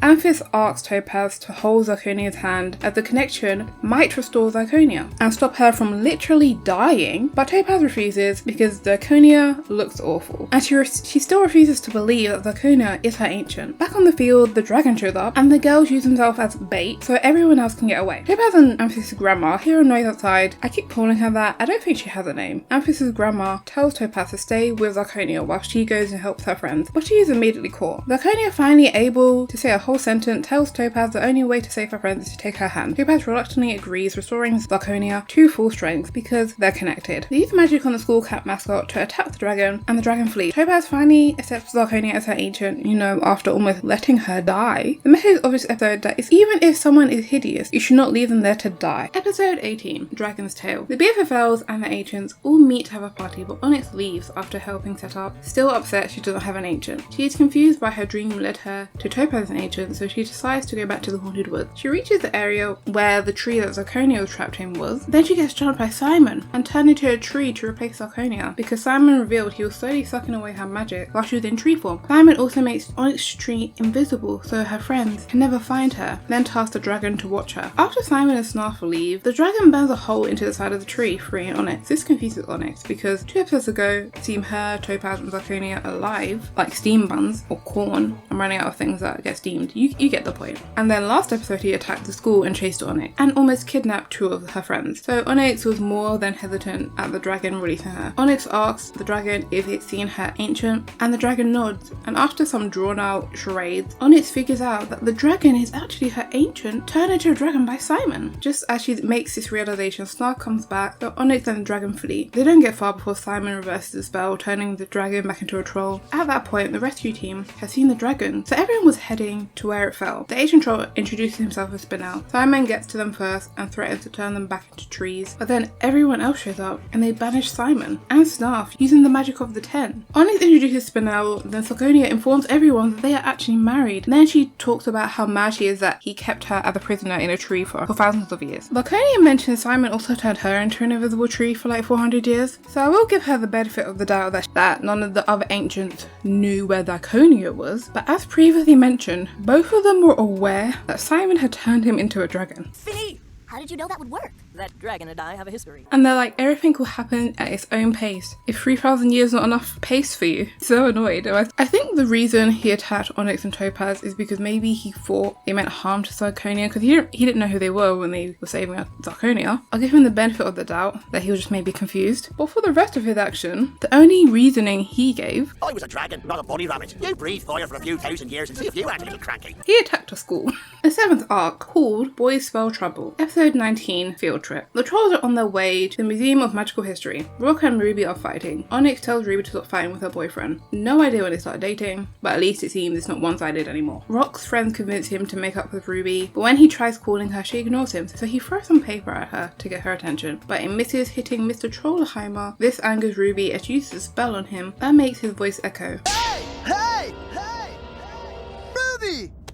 Amethist asks Topaz to hold Zarconia's hand as the connection might restore Zarconia and stop her from literally dying, but Topaz refuses because Zarconia looks awful, and she still refuses to believe that Zarconia is her ancient. Back on the field, the dragon shows up and the girls use themselves as bait so everyone else can get away. Topaz and Amethyst's grandma hear a noise outside. I keep calling her that. I don't think she has a name. Amethyst's grandma tells Topaz to stay with Zarconia while she goes and helps her friends, but she is immediately caught. Zarconia finally able to say a whole whole sentence tells Topaz the only way to save her friends is to take her hand. Topaz reluctantly agrees, restoring Zarconia to full strength because they're connected. They use magic on the school cat mascot to attack the dragon, and the dragon flees. Topaz finally accepts Zarconia as her ancient, after almost letting her die. The message of this episode that is even if someone is hideous, you should not leave them there to die. Episode 18, Dragon's Tale. The BFFLs and the ancients all meet to have a party, but Onyx leaves after helping set up. Still upset she doesn't have an ancient. She is confused by her dream led her to Topaz's ancient, so she decides to go back to the Haunted Woods. She reaches the area where the tree that Zarconia was trapped in was. Then she gets jumped by Simon and turned into a tree to replace Zarconia because Simon revealed he was slowly sucking away her magic while she was in tree form. Simon also makes Onyx's tree invisible so her friends can never find her, then tasks the dragon to watch her. After Simon and Snarf leave, the dragon burns a hole into the side of the tree, freeing Onyx. This confuses Onyx because 2 episodes ago, it seemed her, Topaz, and Zarconia alive, like steam buns or corn. I'm running out of things that get steamed. You get the point. And then last episode, he attacked the school and chased Onyx, and almost kidnapped 2 of her friends. So Onyx was more than hesitant at the dragon releasing her. Onyx asks the dragon if it's seen her ancient, and the dragon nods. And after some drawn out charades, Onyx figures out that the dragon is actually her ancient, turned into a dragon by Simon. Just as she makes this realization, Snark comes back, so Onyx and the dragon flee. They don't get far before Simon reverses the spell, turning the dragon back into a troll. At that point, the rescue team has seen the dragon, so everyone was heading to where it fell. The ancient troll introduces himself as Spinel. Simon gets to them first and threatens to turn them back into trees, but then everyone else shows up and they banish Simon and Snarf using the magic of the 10. Onyx introduces Spinel, then Zarconia informs everyone that they are actually married. And then she talks about how mad she is that he kept her as a prisoner in a tree for thousands of years. Zarconia mentions Simon also turned her into an invisible tree for like 400 years, so I will give her the benefit of the doubt that none of the other ancients knew where Zarconia was, but as previously mentioned, both of them were aware that Simon had turned him into a dragon. How did you know that would work? That dragon and I have a history. And they're like, everything will happen at its own pace. If 3,000 years is not enough pace for you. So annoyed. I think the reason he attacked Onyx and Topaz is because maybe he thought it meant harm to Zarconia, because he didn't know who they were when they were saving Zarconia. I'll give him the benefit of the doubt that he was just maybe confused. But for the rest of his action, the only reasoning he gave... I was a dragon, not a bunny rabbit. You breathe fire for a few thousand years and see if you act a little cranky. He attacked a school. The 7th arc, called Boys Spell Trouble. Episode 19, Field Trip. The Trolls are on their way to the Museum of Magical History. Rock and Ruby are fighting. Onyx tells Ruby to stop fighting with her boyfriend. No idea when they start dating, but at least it seems it's not one-sided anymore. Rock's friends convince him to make up with Ruby, but when he tries calling her, she ignores him, so he throws some paper at her to get her attention, but it misses, hitting Mr. Trollheimer. This angers Ruby as she uses a spell on him that makes his voice echo. Hey!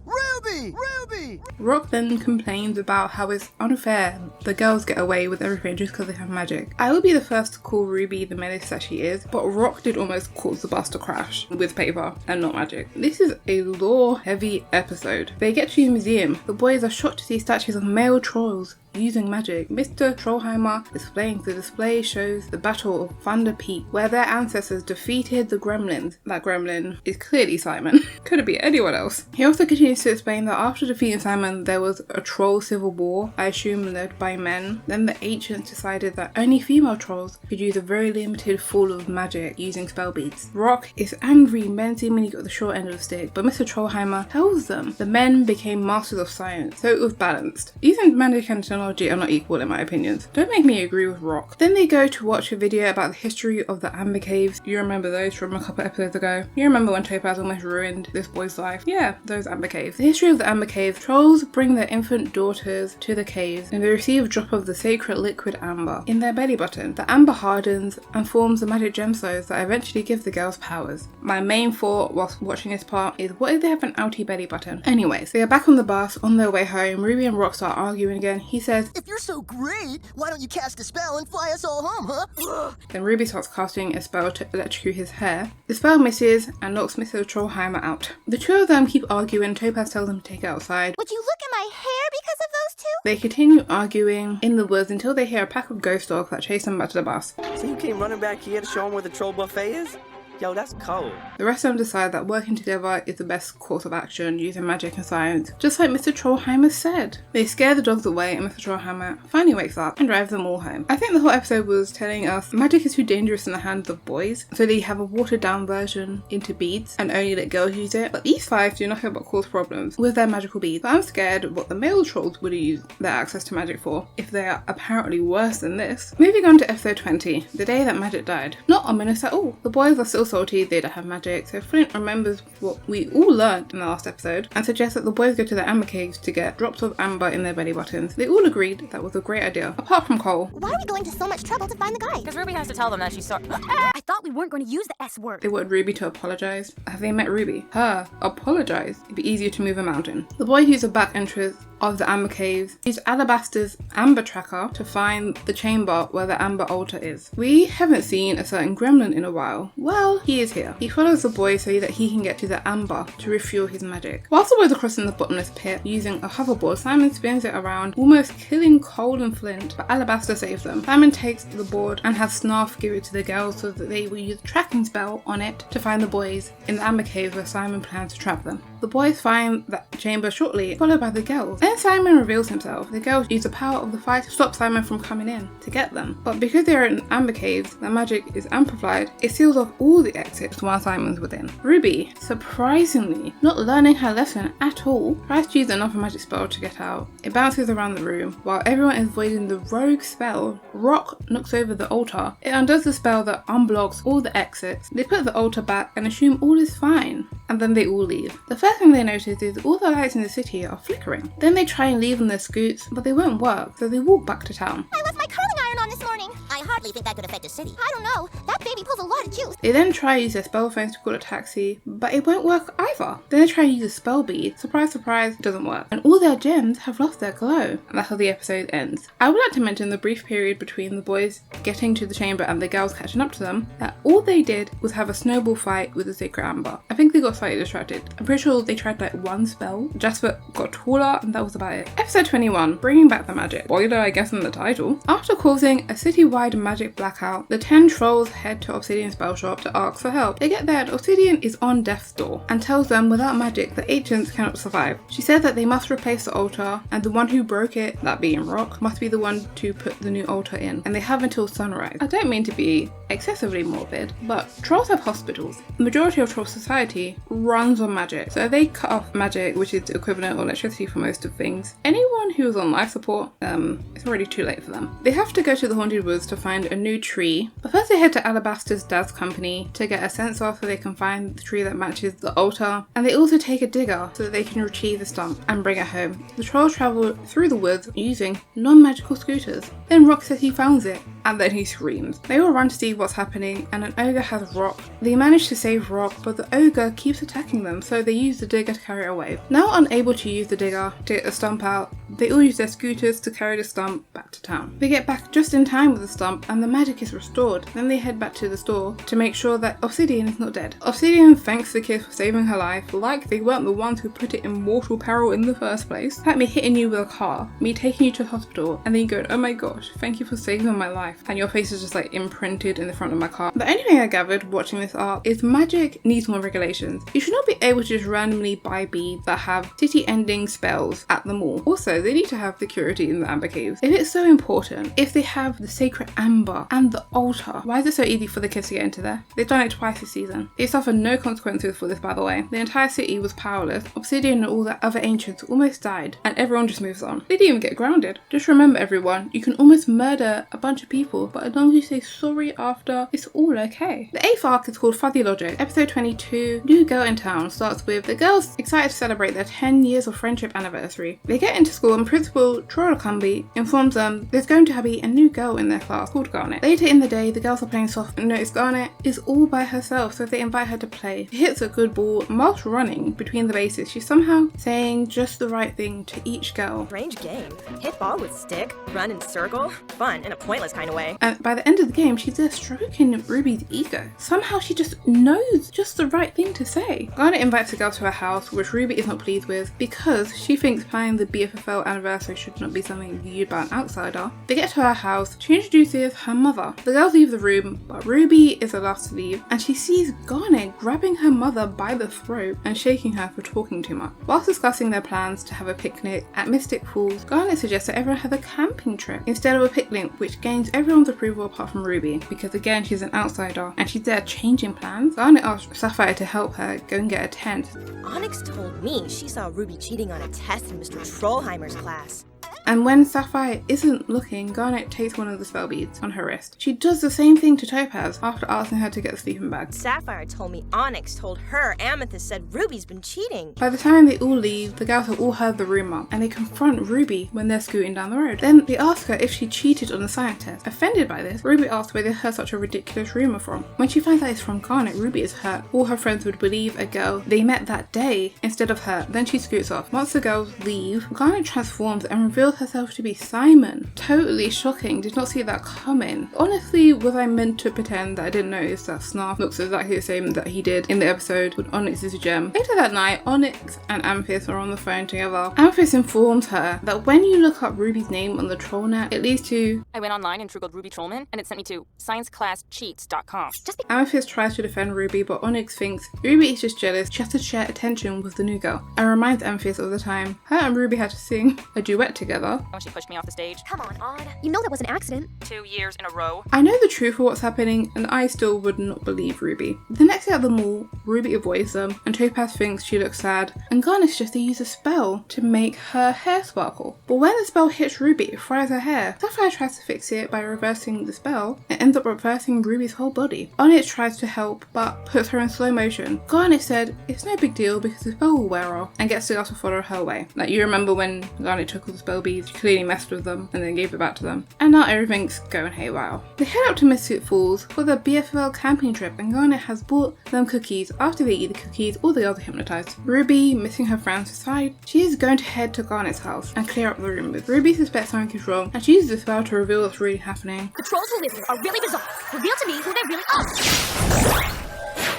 Ruby! Ruby! Rock then complains about how it's unfair the girls get away with everything just because they have magic. I will be the first to call Ruby the menace that she is, but Rock did almost cause the bus to crash with paper and not magic. This is a lore-heavy episode. They get to the museum. The boys are shocked to see statues of male trolls using magic. Mr. Trollheimer explains the display shows the Battle of Thunder Peak, where their ancestors defeated the gremlins. That gremlin is clearly Simon. Could it be anyone else? He also continues to explain that after defeating Simon, there was a troll civil war, I assume led by men. Then the ancients decided that only female trolls could use a very limited fall of magic using spell beads. Rock is angry men seemingly got the short end of the stick, but Mr. Trollheimer tells them the men became masters of science, so it was balanced. Using magic and technology are not equal in my opinions. Don't make me agree with Rock. Then they go to watch a video about the history of the Amber Caves. You remember those from a couple episodes ago? You remember when Topaz almost ruined this boy's life? Yeah, those Amber Caves. The history of the Amber Caves. Trolls bring their infant daughters to the caves and they receive a drop of the sacred liquid amber in their belly button. The amber hardens and forms the magic gemstones that eventually give the girls powers. My main thought whilst watching this part is, what if they have an outie belly button? Anyways, they are back on the bus on their way home. Ruby and Rock start arguing again. He says, if you're so great, why don't you cast a spell and fly us all home, huh? Then Ruby starts casting a spell to electrocute his hair. The spell misses and knocks Mr. Trollheimer out. The two of them keep arguing. Topaz tells them to take it outside. Would you look at my hair because of those two? They continue arguing in the woods until they hear a pack of ghost dogs that chase them back to the bus. So you came running back here to show them where the troll buffet is? Yo, that's cold. The rest of them decide that working together is the best course of action using magic and science, just like Mr. Trollheimer said. They scare the dogs away and Mr. Trollheimer finally wakes up and drives them all home. I think the whole episode was telling us magic is too dangerous in the hands of boys, so they have a watered down version into beads and only let girls use it. But these five do nothing but cause problems with their magical beads. But I'm scared what the male trolls would use their access to magic for if they are apparently worse than this. Moving on to episode 20, the day that magic died. Not ominous at all. The boys are still salty, they don't have magic, so Flint remembers what we all learned in the last episode and suggests that the boys go to the amber caves to get drops of amber in their belly buttons. They all agreed that was a great idea, apart from Cole. Why are we going to so much trouble to find the guy? Because Ruby has to tell them that she's sorry. I thought we weren't going to use the S word. They want Ruby to apologise. Have they met Ruby? Her. Apologise. It'd be easier to move a mountain. The boys use a back entrance of the amber caves, use Alabaster's amber tracker to find the chamber where the amber altar is. We haven't seen a certain gremlin in a while. Well, he is here. He follows the boys so that he can get to the amber to refuel his magic. Whilst the boys are crossing the bottomless pit using a hoverboard, Simon spins it around, almost killing Cole and Flint, but Alabaster saves them. Simon takes the board and has Snarf give it to the girls so that they will use a tracking spell on it to find the boys in the amber cave where Simon plans to trap them. The boys find that chamber shortly, followed by the girls. Then Simon reveals himself. The girls use the power of the fire to stop Simon from coming in to get them. But because they are in amber caves, the magic is amplified, it seals off all the exits while Simon's within. Ruby, surprisingly, not learning her lesson at all, tries to use another magic spell to get out. It bounces around the room. While everyone is avoiding the rogue spell, Rock knocks over the altar. It undoes the spell that unblocks all the exits. They put the altar back and assume all is fine, and then they all leave. The first thing they notice is all the lights in the city are flickering. Then they try and leave on their scoots, but they won't work, so they walk back to town. I left my curling iron on this morning. I hardly think that could affect the city. I don't know. That baby pulls a lot of juice. They then try to use their spell phones to call a taxi, but it won't work either. Then they try to use a spell bead. Surprise, surprise, it doesn't work. And all their gems have lost their glow. And that's how the episode ends. I would like to mention the brief period between the boys getting to the chamber and the girls catching up to them, that all they did was have a snowball fight with the sacred amber. I think they got slightly distracted. I'm pretty sure they tried like one spell. Jasper got taller and that was about it. Episode 21, bringing back the magic. Spoiler, I guess, in the title. After causing a citywide magic blackout, the 10 trolls head to Obsidian's spell shop to ask for help. They get there and Obsidian is on death's door and tells them without magic the ancients cannot survive. She said that they must replace the altar and the one who broke it, that being Rock, must be the one to put the new altar in, and they have until sunrise. I don't mean to be excessively morbid, but trolls have hospitals. The majority of troll society runs on magic, so if they cut off magic, which is the equivalent of electricity for most of things, anyone who is on life support, it's already too late for them. They have to go to the Haunted Woods to find a new tree, but first they head to Alabaster's dad's company to get a sensor so they can find the tree that matches the altar, and they also take a digger so that they can retrieve the stump and bring it home. The trolls travel through the woods using non-magical scooters. Then Rock says he found it, and then he screams. They all run to see what's happening, and an ogre has Rock. They manage to save Rock, but the ogre keeps attacking them, so they use the digger to carry it away. Now unable to use the digger to get the stump out, they all use their scooters to carry the stump back to town. They get back just in time with the stump, and the magic is restored. Then they head back to the store to make sure that Obsidian is not dead. Obsidian thanks the kids for saving her life, like they weren't the ones who put it in mortal peril in the first place. Like me hitting you with a car, me taking you to the hospital, and then you go, oh my gosh, thank you for saving my life. And your face is just like imprinted in the front of my car. The only thing I gathered watching this arc is magic needs more regulations. You should not be able to just randomly buy beads that have city-ending spells at the mall. Also, they need to have security in the amber caves. If it's so important, if they have the sacred amber and the altar, why is it so easy for the kids to get into there? They've done it twice this season. They suffered no consequences for this, by the way. The entire city was powerless. Obsidian and all the other ancients almost died, and everyone just moves on. They didn't even get grounded. Just remember, everyone, you can almost murder a bunch of people, but as long as you say sorry after, it's all okay. The 8th arc is called Fuzzy Logic. Episode 22, New Girl in Town, starts with the girls excited to celebrate their 10 years of friendship anniversary. They get into school and Principal Trollheimer informs them there's going to be a new girl in their class called Garnet. Later in the day, the girls are playing soft and notice Garnet is all by herself, so they invite her to play. She hits a good ball. Whilst running between the bases, she's somehow saying just the right thing to each girl. Strange game. Hit ball with stick, run in circle. Fun in a pointless kind of way. And by the end of the game, she's this stroking Ruby's ego. Somehow she just knows just the right thing to say. Garnet invites the girls to her house, which Ruby is not pleased with because she thinks planning the BFFL anniversary should not be something viewed by an outsider. They get to her house. She introduces her mother. The girls leave the room, but Ruby is the last to leave, and she sees Garnet grabbing her mother by the throat and shaking her for talking too much. Whilst discussing their plans to have a picnic at Mystic Falls, Garnet suggests that everyone have a camping trip instead of a picnic, which gains everyone's approval apart from Ruby, because again she's an outsider and she's there changing plans. Garnet asks Sapphire to help her go and get a tent. Onyx told me she saw Ruby cheating on a test in Mr. Trollheimer's class. And when Sapphire isn't looking, Garnet takes one of the spell beads on her wrist. She does the same thing to Topaz after asking her to get the sleeping bag. Sapphire told me Onyx told her Amethyst said Ruby's been cheating. By the time they all leave, the girls have all heard the rumour and they confront Ruby when they're scooting down the road. Then they ask her if she cheated on the science test. Offended by this, Ruby asks where they heard such a ridiculous rumour from. When she finds out it's from Garnet, Ruby is hurt. All her friends would believe a girl they met that day instead of her. Then she scoots off. Once the girls leave, Garnet transforms and reveals herself to be Simon. Totally shocking, did not see that coming. Honestly, was I meant to pretend that I didn't notice that Snarf looks exactly the same that he did in the episode with Onyx's gem? Later that night, Onyx and Amethist are on the phone together. Amethist informs her that when you look up Ruby's name on the Trollnet, it leads to... I went online and googled Ruby Trollman and it sent me to scienceclasscheats.com. Amethist tries to defend Ruby, but Onyx thinks Ruby is just jealous, she has to share attention with the new girl, and reminds Amethist of the time her and Ruby had to sing a duet together. When she pushed me off the stage. Come on, Odd. You know that was an accident. 2 years in a row. I know the truth of what's happening, and I still would not believe Ruby. The next day at the mall, Ruby avoids them, and Topaz thinks she looks sad, and Garnet suggests they use a spell to make her hair sparkle. But when the spell hits Ruby, it fries her hair. Sapphire tries to fix it by reversing the spell, and ends up reversing Ruby's whole body. Onyx tries to help, but puts her in slow motion. Garnet said it's no big deal because the spell will wear off, and gets the girls to follow her away. Like, you remember when Garnet took all the spell beads, she clearly messed with them, and then gave it back to them. And now everything's going haywire. They head up to Mystic Falls for the BFL camping trip, and Garnet has bought them cookies. After they eat the cookies, all the girls are hypnotized. Ruby, missing her friends aside, she is going to head to Garnet's house and clear up the rumors. Ruby suspects something is wrong, and she uses the spell to reveal what's really happening. The trolls who live here are really bizarre. Reveal to me who they really are.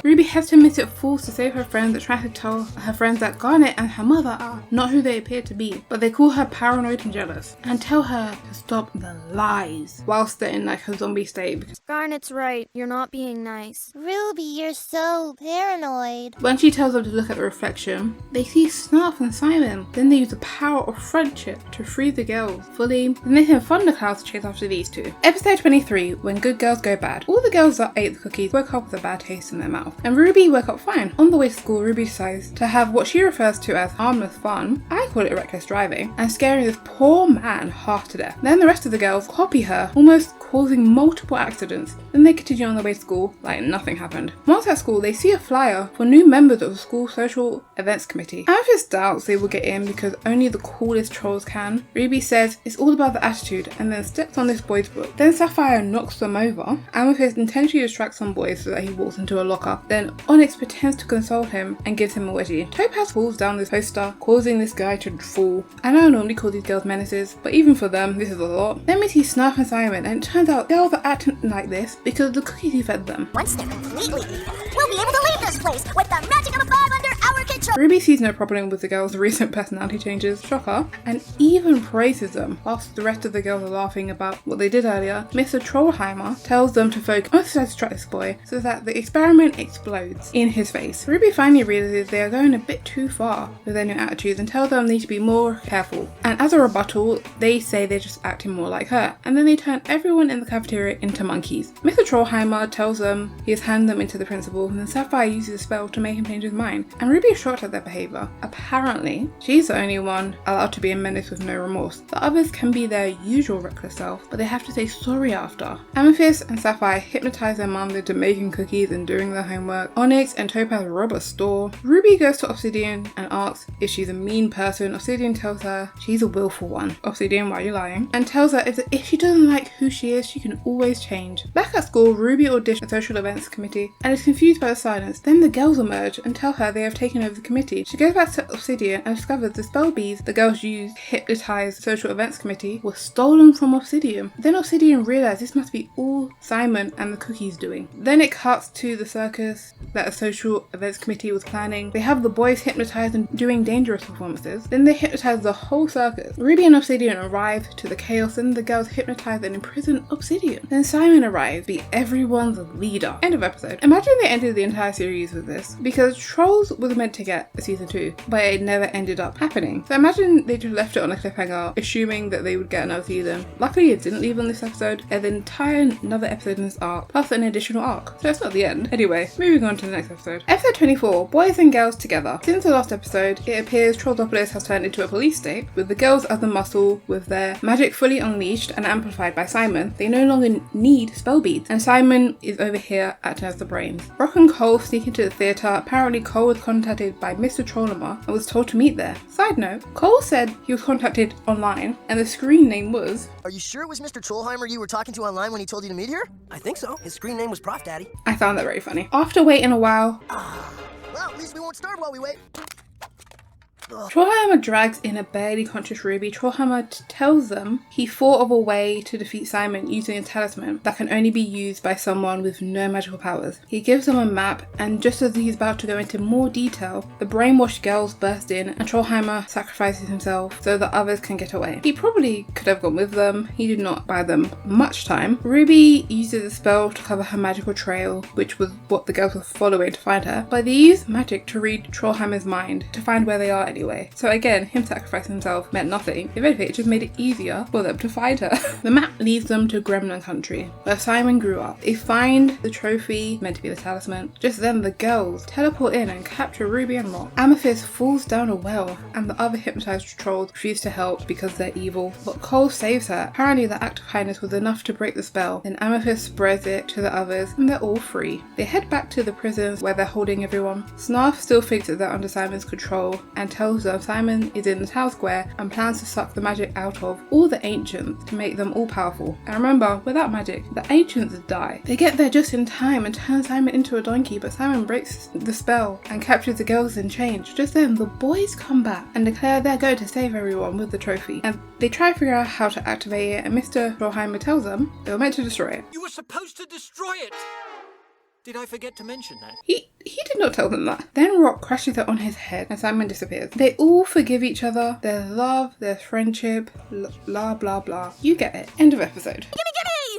Ruby heads to Mystic Falls to save her friends that try to tell her friends that Garnet and her mother are not who they appear to be, but they call her paranoid and jealous and tell her to stop the lies whilst they're in like a zombie state. Garnet's right, you're not being nice. Ruby, you're so paranoid. When she tells them to look at the reflection, they see Snarf and Simon. Then they use the power of friendship to free the girls fully. Then they send thunderclouds to chase after these two. Episode 23, When Good Girls Go Bad. All the girls that ate the cookies woke up with a bad taste in their mouth, and Ruby woke up fine. On the way to school, Ruby decides to have what she refers to as harmless fun, I call it reckless driving, and scaring this poor man half to death. Then the rest of the girls copy her, almost causing multiple accidents. Then they continue on their way to school like nothing happened. Once at school, they see a flyer for new members of the school social events committee. Amethist doubts they will get in because only the coolest trolls can. Ruby says it's all about the attitude and then steps on this boy's foot. Then Sapphire knocks them over. Amethyst intentionally distracts some boy so that he walks into a locker. Then Onyx pretends to console him and gives him a wedgie. Topaz falls down this poster, causing this guy to fall. And I normally call these girls menaces, but even for them, this is a lot. Then we see Snarf and Simon, and it turns out girls are acting like this because of the cookies he fed them. Once they're completely evil, we'll be able to leave this place with the magic of a 500-hour control. Ruby sees no problem with the girls' recent personality changes, shocker, and even praises them. Whilst the rest of the girls are laughing about what they did earlier, Mr. Trollheimer tells them to focus on how to distract this boy so that the experiment explodes in his face. Ruby finally realizes they are going a bit too far with their new attitudes and tells them they need to be more careful. And as a rebuttal, they say they're just acting more like her, and then they turn everyone in the cafeteria into monkeys. Mr. Trollheimer tells them he has handed them into the principal, and then Sapphire uses a spell to make him change his mind. And Ruby is shocked at their behaviour. Apparently, she's the only one allowed to be a menace with no remorse. The others can be their usual reckless self, but they have to say sorry after. Amethyst and Sapphire hypnotize their mum into making cookies and doing their homework. Onyx and Topaz rob a store. Ruby goes to Obsidian and asks if she's a mean person. Obsidian tells her she's a willful one. Obsidian, why are you lying? And tells her if she doesn't like who she is, she can always change. Back at school, Ruby auditions a social events committee and is confused by the silence. Then the girls emerge and tell her they have taken over the committee. She goes back to Obsidian and discovers the spell beads the girls used to hypnotize the social events committee were stolen from Obsidian. Then Obsidian realized this must be all Simon and the cookies doing. Then it cuts to the circus that a social events committee was planning. They have the boys hypnotized and doing dangerous performances. Then they hypnotize the whole circus. Ruby and Obsidian arrive to the chaos, and the girls hypnotize and imprison Obsidian. Then Simon arrives to be everyone's leader. End of episode. Imagine they ended the entire series with this, because Trollz was meant to get a season 2, but it never ended up happening. So imagine they just left it on a cliffhanger, assuming that they would get another season. Luckily it didn't leave on this episode, and the entire another episode in this arc, plus an additional arc. So it's not the end. Anyway, moving on to the next episode. Episode 24, Boys and Girls Together. Since the last episode, it appears Toppads has turned into a police state, with the girls as the muscle, with their magic fully unleashed and amplified by Simon. They no longer need spell beads, and Simon is over here acting as the brains. Rock and Cole sneak into the theatre. Apparently Cole was contacted by Mr. Trollhammer and was told to meet there. Side note, Cole said he was contacted online and the screen name was... Are you sure it was Mr. Trollheimer you were talking to online when he told you to meet here? I think so. His screen name was Prof Daddy. I found that very funny. After waiting a while... Well, at least we won't starve while we wait. Trollhammer drags in a barely conscious Ruby. Trollhammer tells them he thought of a way to defeat Simon using a talisman that can only be used by someone with no magical powers. He gives them a map, and just as he's about to go into more detail, the brainwashed girls burst in and Trollhammer sacrifices himself so that others can get away. He probably could have gone with them. He did not buy them much time. Ruby uses a spell to cover her magical trail, which was what the girls were following to find her, but they use magic to read Trollhammer's mind to find where they are anyway. So again, him sacrificing himself meant nothing. If anything, it just made it easier for them to find her. The map leads them to Gremlin country, where Simon grew up. They find the trophy, meant to be the talisman. Just then, the girls teleport in and capture Ruby and Rock. Amethist falls down a well, and the other hypnotized trolls refuse to help because they're evil. But Cole saves her. Apparently, the act of kindness was enough to break the spell. Then Amethist spreads it to the others, and they're all free. They head back to the prisons where they're holding everyone. Snarf still thinks that they're under Simon's control and tells them Simon is in the town square and plans to suck the magic out of all the ancients to make them all powerful. And remember, without magic, the ancients die. They get there just in time and turn Simon into a donkey, but Simon breaks the spell and captures the girls in chains. Just then, the boys come back and declare they're going to save everyone with the trophy. And they try to figure out how to activate it, and Mr. Trollheimer tells them they were meant to destroy it. You were supposed to destroy it! Did I forget to mention that? He did not tell them that. Then Rock crashes it on his head and Simon disappears. They all forgive each other. There's love, there's friendship, blah blah blah. You get it. End of episode.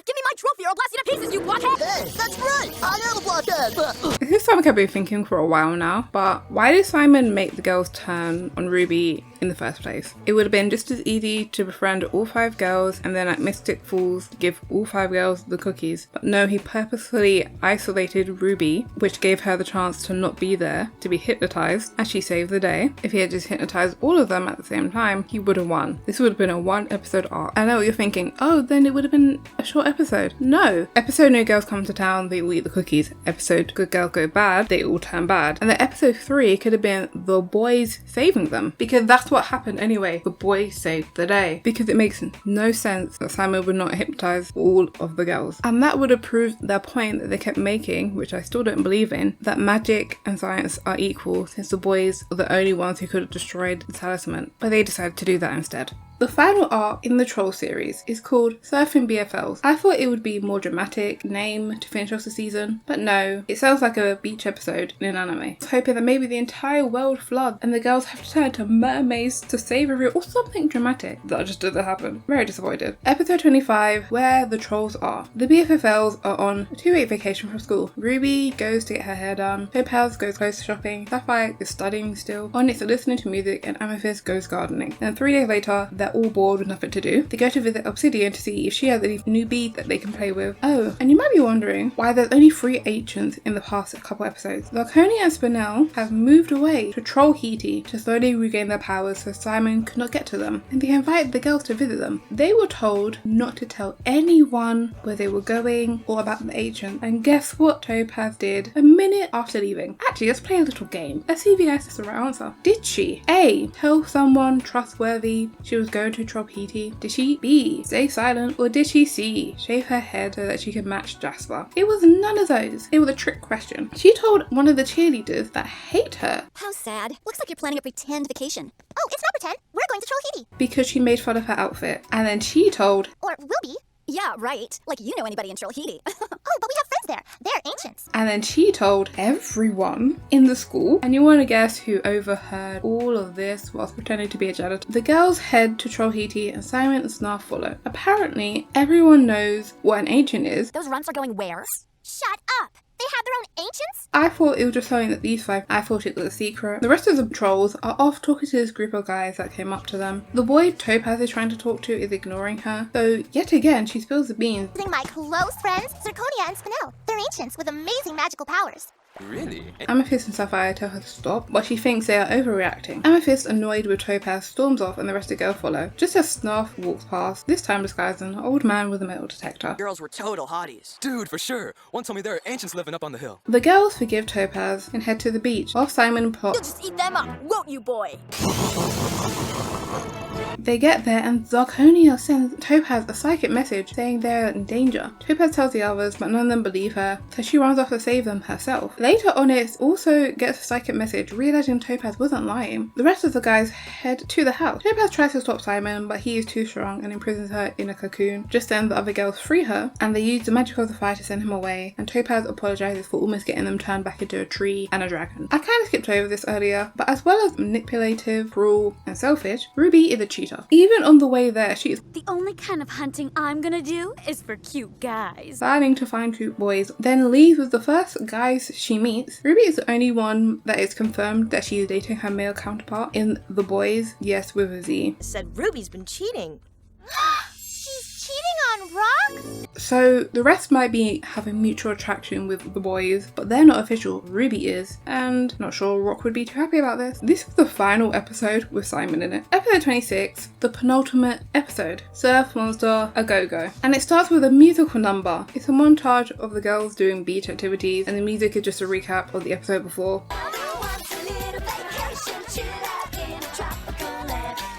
Give me my trophy or I'll blast you to pieces, you blockhead! Hey, that's right! I am a blockhead! This is something I've been thinking for a while now, but why did Simon make the girls turn on Ruby in the first place? It would have been just as easy to befriend all 5 girls and then at Mystic Falls give all 5 girls the cookies. But no, he purposefully isolated Ruby, which gave her the chance to not be there, to be hypnotized, as she saved the day. If he had just hypnotized all of them at the same time, he would have won. This would have been a 1 episode arc. I know what you're thinking, oh, then it would have been a short episode. No. Episode No Girls Come to Town, they all eat the cookies. Episode Good Girls Go Bad, they all turn bad. And then episode 3 could have been the boys saving them, because that's what happened anyway. The boys saved the day, because it makes no sense that Simon would not hypnotize all of the girls. And that would have proved their point that they kept making, which I still don't believe in, that magic and science are equal, since the boys are the only ones who could have destroyed the talisman. But they decided to do that instead. The final arc in the Troll series is called Surfing BFLs. I thought it would be a more dramatic name to finish off the season, but no, it sounds like a beach episode in an anime. I was hoping that maybe the entire world floods and the girls have to turn into mermaids to save everyone, or something dramatic. That just didn't happen. Very disappointed. Episode 25, Where the Trolls Are. The BFFLs are on a 2-week vacation from school. Ruby goes to get her hair done, Topaz goes clothes shopping, Sapphire is studying still, Onyx is listening to music, and Amethist goes gardening. Then 3 days later, they're all bored with nothing to do. They go to visit Obsidian to see if she has any new beads that they can play with. Oh, and you might be wondering why there's only 3 ancients in the past couple episodes. Zarkoni and Spinel have moved away to Troll Heaty to slowly regain their powers so Simon could not get to them, and they invited the girls to visit them. They were told not to tell anyone where they were going or about the ancient, and guess what Topaz did a minute after leaving? Actually, let's play a little game. Let's see if you guys guess the right answer. Did she A, tell someone trustworthy she was going go to Trollz? Did she B, stay silent, or did she C, shave her head so that she could match Jasper? It was none of those. It was a trick question. She told one of the cheerleaders that hate her. How sad. Looks like you're planning a pretend vacation. Oh, it's not pretend. We're going to Trollz. Because she made fun of her outfit. And then she told, or will be. Yeah, right. Like you know anybody in Trollz. Oh, but we have friends there. They're ancients. And then she told everyone in the school. And you want to guess who overheard all of this whilst pretending to be a janitor? The girls head to Trollz and Simon and Snarf follow. Apparently, everyone knows what an ancient is. Those runts are going where? Shut up. They have their own ancients? I thought it was just something that these five, I thought it was a secret. The rest of the trolls are off talking to this group of guys that came up to them. The boy Topaz is trying to talk to is ignoring her. So yet again, she spills the beans. My close friends, Zirconia and Spinel. They're ancients with amazing magical powers. Really? Amethyst and Sapphire tell her to stop, but she thinks they are overreacting. Amethyst, annoyed with Topaz, storms off and the rest of the girls follow. Just as Snarf walks past, this time disguised as an old man with a metal detector. Girls were total hotties. Dude, for sure. One told me there are ancients living up on the hill. The girls forgive Topaz and head to the beach, while Simon plots. You'll just eat them up, won't you, boy? They get there and Zirconia sends Topaz a psychic message saying they're in danger. Topaz tells the others, but none of them believe her, so she runs off to save them herself. Later, Onyx also gets a psychic message, realizing Topaz wasn't lying. The rest of the guys head to the house. Topaz tries to stop Simon, but he is too strong and imprisons her in a cocoon. Just then, the other girls free her, and they use the magic of the fire to send him away, and Topaz apologizes for almost getting them turned back into a tree and a dragon. I kind of skipped over this earlier, but as well as manipulative, cruel, and selfish, Ruby is a cheater. Even on the way there, she is The only kind of hunting I'm gonna do is for cute guys. planning to find cute boys, then leaves with the first guys she meets. Ruby is the only one that is confirmed that she is dating her male counterpart in the boys, yes, with a Z. Said Ruby's been cheating. She's cheating on Rock? So the rest might be having mutual attraction with the boys, but they're not official. Ruby is, and not sure Rock would be too happy about this. This is the final episode with Simon in it. Episode 26, the penultimate episode, Surf Monster A Go-Go. And it starts with a musical number. It's a montage of the girls doing beach activities, and the music is just a recap of the episode before.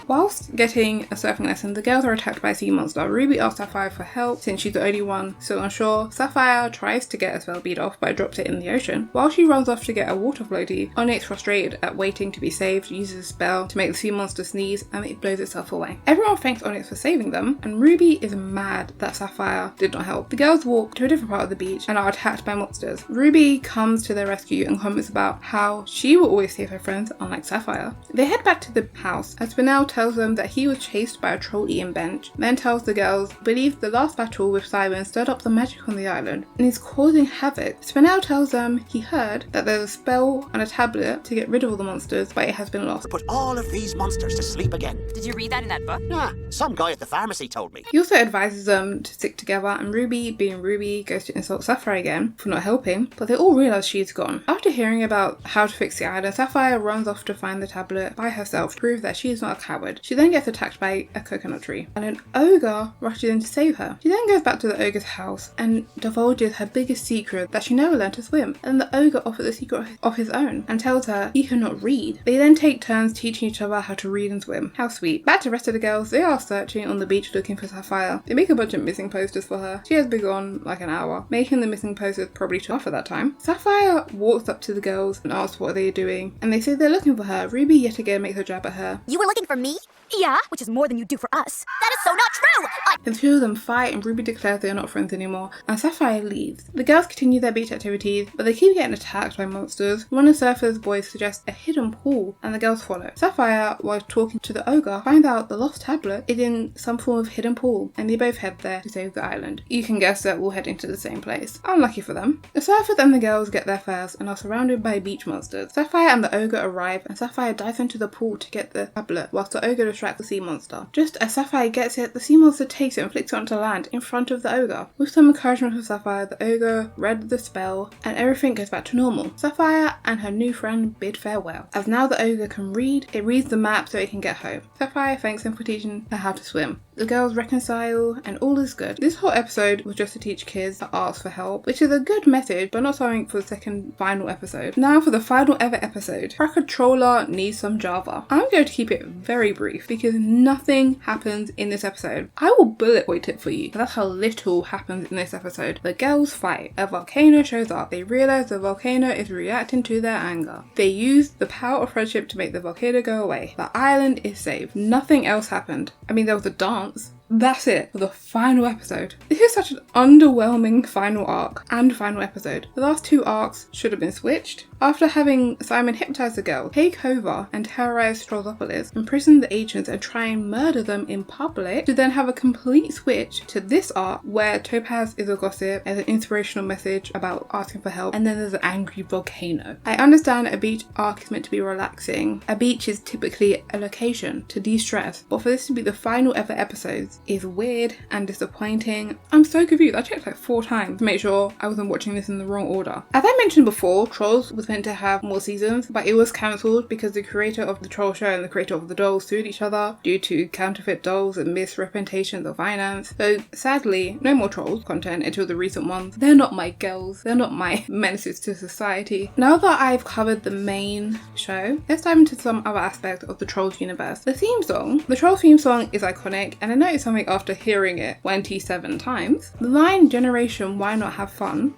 Whilst getting a surfing lesson, the girls are attacked by a sea monster. Ruby asks Sapphire for help since she's the only one still on shore. Sapphire tries to get a spell bead off but drops it in the ocean. While she runs off to get a water floaty, Onyx, frustrated at waiting to be saved, uses a spell to make the sea monster sneeze and it blows itself away. Everyone thanks Onyx for saving them, and Ruby is mad that Sapphire did not help. The girls walk to a different part of the beach and are attacked by monsters. Ruby comes to their rescue and comments about how she will always save her friends, unlike Sapphire. They head back to the house as Spinel tells them that he was chased by a troll-eating bench, then tells the girls believe the last battle with Simon stirred up the magic on the island and is causing havoc. Spinel tells them he heard that there's a spell on a tablet to get rid of all the monsters, but it has been lost. Put all of these monsters to sleep again. Did you read that in that book? Yeah, some guy at the pharmacy told me. He also advises them to stick together, and Ruby, being Ruby, goes to insult Sapphire again for not helping, but they all realise she's gone. After hearing about how to fix the island, Sapphire runs off to find the tablet by herself to prove that she is not a coward. She then gets attacked by a coconut tree, and an ogre rushes in to save her. She then goes back to the ogre's house and divulges her biggest secret, that she never learned to swim, and the ogre offers a secret of his own and tells her he cannot read. They then take turns teaching each other how to read and swim. How sweet. Back to the rest of the girls, they are searching on the beach looking for Sapphire. They make a bunch of missing posters for her. She has been gone like an hour, making the missing posters probably too off at that time. Sapphire walks up to the girls and asks what they are doing, and they say they're looking for her. Ruby yet again makes a jab at her. You were looking for me? Yeah, which is more than you do for us. That is so not true! The two of them fight and Ruby declares they are not friends anymore, and Sapphire leaves. The girls continue their beach activities, but they keep getting attacked by monsters. One of Surfer's boys suggests a hidden pool, and the girls follow. Sapphire, while talking to the ogre, finds out the lost tablet is in some form of hidden pool, and they both head there to save the island. You can guess they're all heading to the same place. Unlucky for them. The Surfers and the girls get there first and are surrounded by beach monsters. Sapphire and the ogre arrive, and Sapphire dives into the pool to get the tablet, whilst the ogre distracts the sea monster. Just as Sapphire gets it, the sea monster takes it and flicks it onto land in front of the ogre. With some encouragement from Sapphire, the ogre read the spell and everything goes back to normal. Sapphire and her new friend bid farewell. As now the ogre can read, it reads the map so it can get home. Sapphire thanks him for teaching her how to swim. the girls reconcile, and all is good. This whole episode was just to teach kids to ask for help, which is a good message, but not something for the second final episode. Now for the final ever episode, Crack a Troller needs some Java. I'm going to keep it very brief because nothing happens in this episode. I will bullet point it for you. That's how little happens in this episode. The girls fight. A volcano shows up. They realize the volcano is reacting to their anger. They use the power of friendship to make the volcano go away. The island is saved. Nothing else happened. I mean, there was a dance. That's it for the final episode. This is such an underwhelming final arc and final episode. The last two arcs should have been switched. After having Simon hypnotize the girl, take over and terrorize Trollzopolis, imprison the agents and try and murder them in public, to then have a complete switch to this arc where Topaz is a gossip, there's an inspirational message about asking for help, and then there's an angry volcano. I understand a beach arc is meant to be relaxing. A beach is typically a location to de-stress, but for this to be the final ever episodes is weird and disappointing. I'm so confused. I checked like 4 times to make sure I wasn't watching this in the wrong order. As I mentioned before, Trollz was meant to have more seasons, but it was cancelled because the creator of the Troll show and the creator of the dolls sued each other due to counterfeit dolls and misrepresentations of finance. So sadly, no more Trollz content until the recent ones. They're not my girls. They're not my menaces to society. Now that I've covered the main show, let's dive into some other aspects of the Trollz universe. The theme song. The Trollz theme song is iconic, and I noticed something after hearing it 27 times. The line "Generation, why not have fun?"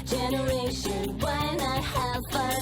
Generation, why not have fun?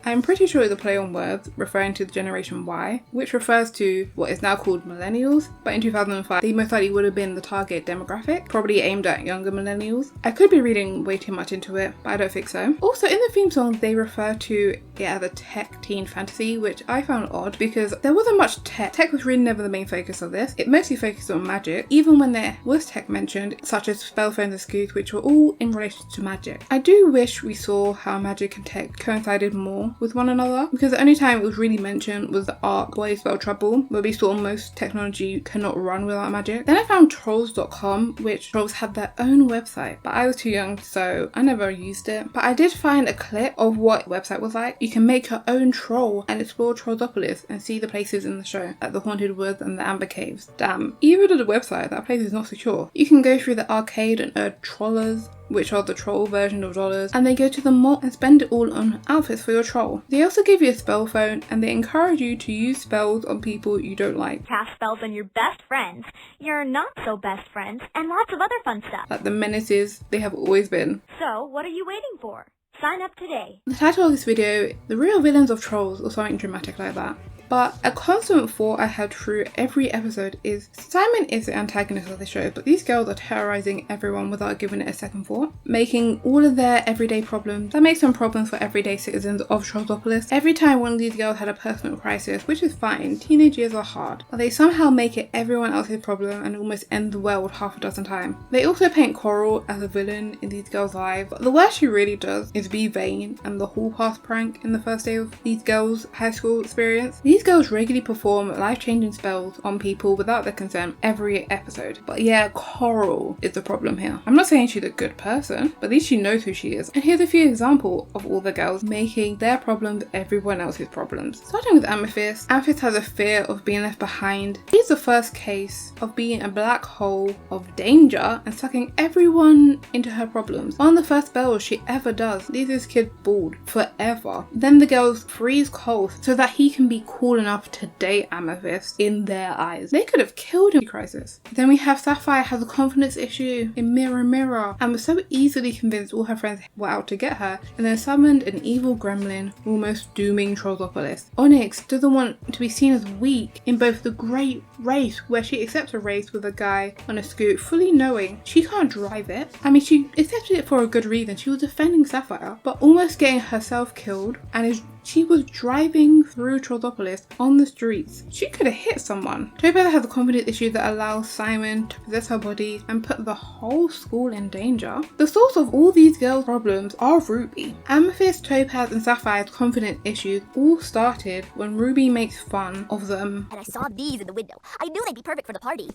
I'm pretty sure it's a play on words referring to the Generation Y, which refers to what is now called millennials, but in 2005 they most likely would have been the target demographic, probably aimed at younger millennials. I could be reading way too much into it, but I don't think so. Also in the theme song they refer to it as a tech teen fantasy, which I found odd because there wasn't much tech. Tech was really never the main focus of this. It mostly focused on magic, even when there was tech mentioned, such as spell phones and scoots, which were all in relation to magic. I do wish we saw how magic and tech coincided more with one another, because the only time it was really mentioned was the arc Boys Spell Trouble, where we saw most technology cannot run without magic. Then I found Trollz.com, which Trollz had their own website, but I was too young so I never used it. But I did find a clip of what the website was like. You can make your own troll and explore Trollzopolis and see the places in the show, like the Haunted Woods and the Amber Caves. Damn, even on the website that place is not secure. You can go through the arcade and earn trollers, which are the troll version of dollars, and they go to the mall and spend it all on outfits for your troll. They also give you a spell phone, and they encourage you to use spells on people you don't like. Cast spells on your best friends, your not so best friends, and lots of other fun stuff. Like the menaces they have always been. So, what are you waiting for? Sign up today. The title of this video, The Real Villains of Trollz, or something dramatic like that. But a constant thought I had through every episode is Simon is the antagonist of the show, but these girls are terrorizing everyone without giving it a second thought, making all of their everyday problems that make some problems for everyday citizens of Trollzopolis. Every time one of these girls had a personal crisis, which is fine, teenage years are hard, but they somehow make it everyone else's problem and almost end the world half a dozen times. They also paint Coral as a villain in these girls' lives, but the worst she really does is be vain and the hall pass prank in the first day of these girls' high school experience. These girls regularly perform life-changing spells on people without their consent every episode. But yeah, Coral is the problem here. I'm not saying she's a good person, but at least she knows who she is. And here's a few examples of all the girls making their problems everyone else's problems. Starting with Amethist. Amethist has a fear of being left behind. He's the first case of being a black hole of danger and sucking everyone into her problems. One of the first spells she ever does leaves this kid bald forever. Then the girls freeze cold so that he can be cool enough to date Amethist in their eyes. They could have killed him in Crisis. Then we have Sapphire has a confidence issue in Mirror Mirror and was so easily convinced all her friends were out to get her, and then summoned an evil gremlin, almost dooming Trollzopolis. Onyx doesn't want to be seen as weak in both the Great Race, where she accepts a race with a guy on a scoot, fully knowing she can't drive it. I mean, she accepted it for a good reason. She was defending Sapphire, but almost getting herself killed, and she was driving through Trollzopolis on the streets. She could have hit someone. Topaz has a confidence issue that allows Simon to possess her body and put the whole school in danger. The source of all these girls' problems are Ruby. Amethyst, Topaz and Sapphire's confidence issues all started when Ruby makes fun of them. And I saw these in the window. I knew they'd be perfect for the party.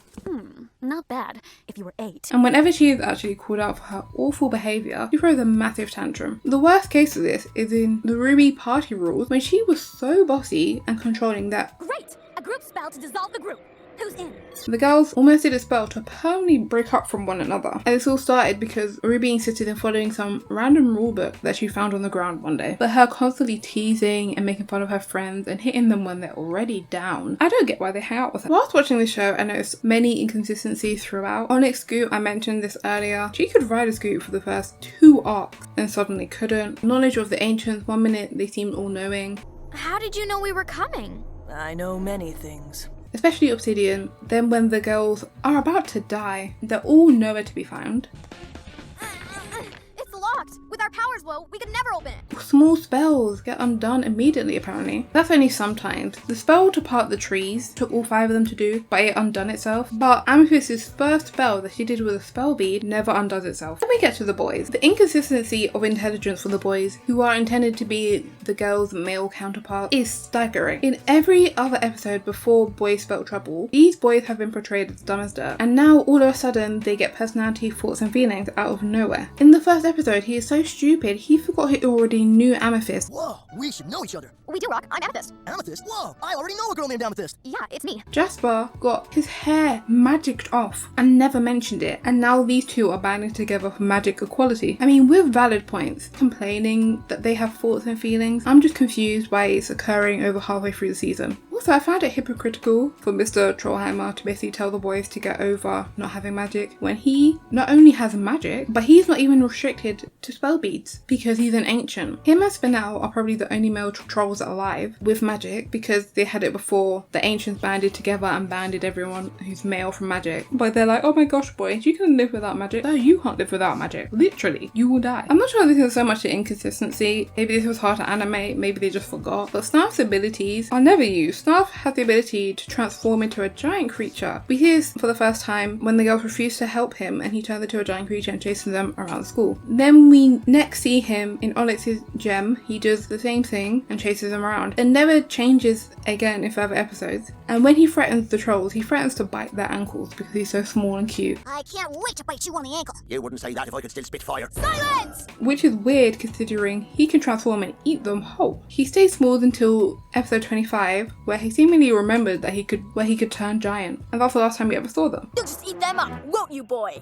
Not bad, if you were 8. And whenever she is actually called out for her awful behaviour, she throws a massive tantrum. The worst case of this is in the Ruby party rules, when she was so bossy and controlling that Great! A group spell to dissolve the group. Who's in? The girls almost did a spell to permanently break up from one another. And this all started because Ruby insisted in following some random rulebook that she found on the ground one day. But her constantly teasing and making fun of her friends and hitting them when they're already down. I don't get why they hang out with her. Whilst watching the show, I noticed many inconsistencies throughout. Onyx Scoot, I mentioned this earlier. She could ride a Scoot for the first 2 arcs and suddenly couldn't. Knowledge of the ancients, one minute they seemed all-knowing. How did you know we were coming? I know many things. Especially Obsidian. Then when the girls are about to die, they're all nowhere to be found. It's locked. With our powers low, we could never open it. Small spells get undone immediately apparently. That's only sometimes. The spell to part the trees took all 5 of them to do, but it undone itself. But Amethyst's first spell that she did with a spell bead never undoes itself. Let me get to the boys. The inconsistency of intelligence for the boys, who are intended to be the girls' male counterpart, is staggering. In every other episode before boys spell trouble, these boys have been portrayed as dumb as dirt, and now all of a sudden they get personality, thoughts and feelings out of nowhere. In the first episode, he is so stupid, he forgot he already knew Amethist. Whoa, we should know each other. We do, Rock. I'm Amethist. Amethyst? Whoa, I already know a girl named Amethyst. Yeah, it's me. Jasper got his hair magicked off and never mentioned it, and now these two are banding together for magic equality. I mean, with valid points, complaining that they have thoughts and feelings. I'm just confused why it's occurring over halfway through the season. Also, I found it hypocritical for Mr. Trollheimer to basically tell the boys to get over not having magic when he not only has magic, but he's not even restricted to spell beads because he's an ancient. Him and Spinel are probably the only male trolls alive with magic because they had it before the ancients banded together and banded everyone who's male from magic. But they're like, oh my gosh boys, you can live without magic. No, you can't live without magic. Literally, you will die. I'm not sure this is so much an inconsistency. Maybe this was hard to animate, maybe they just forgot. But Snarf's abilities are never used. Snarf has the ability to transform into a giant creature. We see this for the first time when the girls refuse to help him and he turns into a giant creature and chases them around school. Then we next see him in Onyx's gem. He does the same thing and chases them around. It never changes again in further episodes. And when he threatens the trolls, he threatens to bite their ankles because he's so small and cute. I can't wait to bite you on the ankle. You wouldn't say that if I could still spit fire. Silence! Which is weird considering he can transform and eat them whole. He stays small until episode 25, where he seemingly remembered that he could turn giant. And that's the last time we ever saw them. You'll just eat them up, won't you, boy?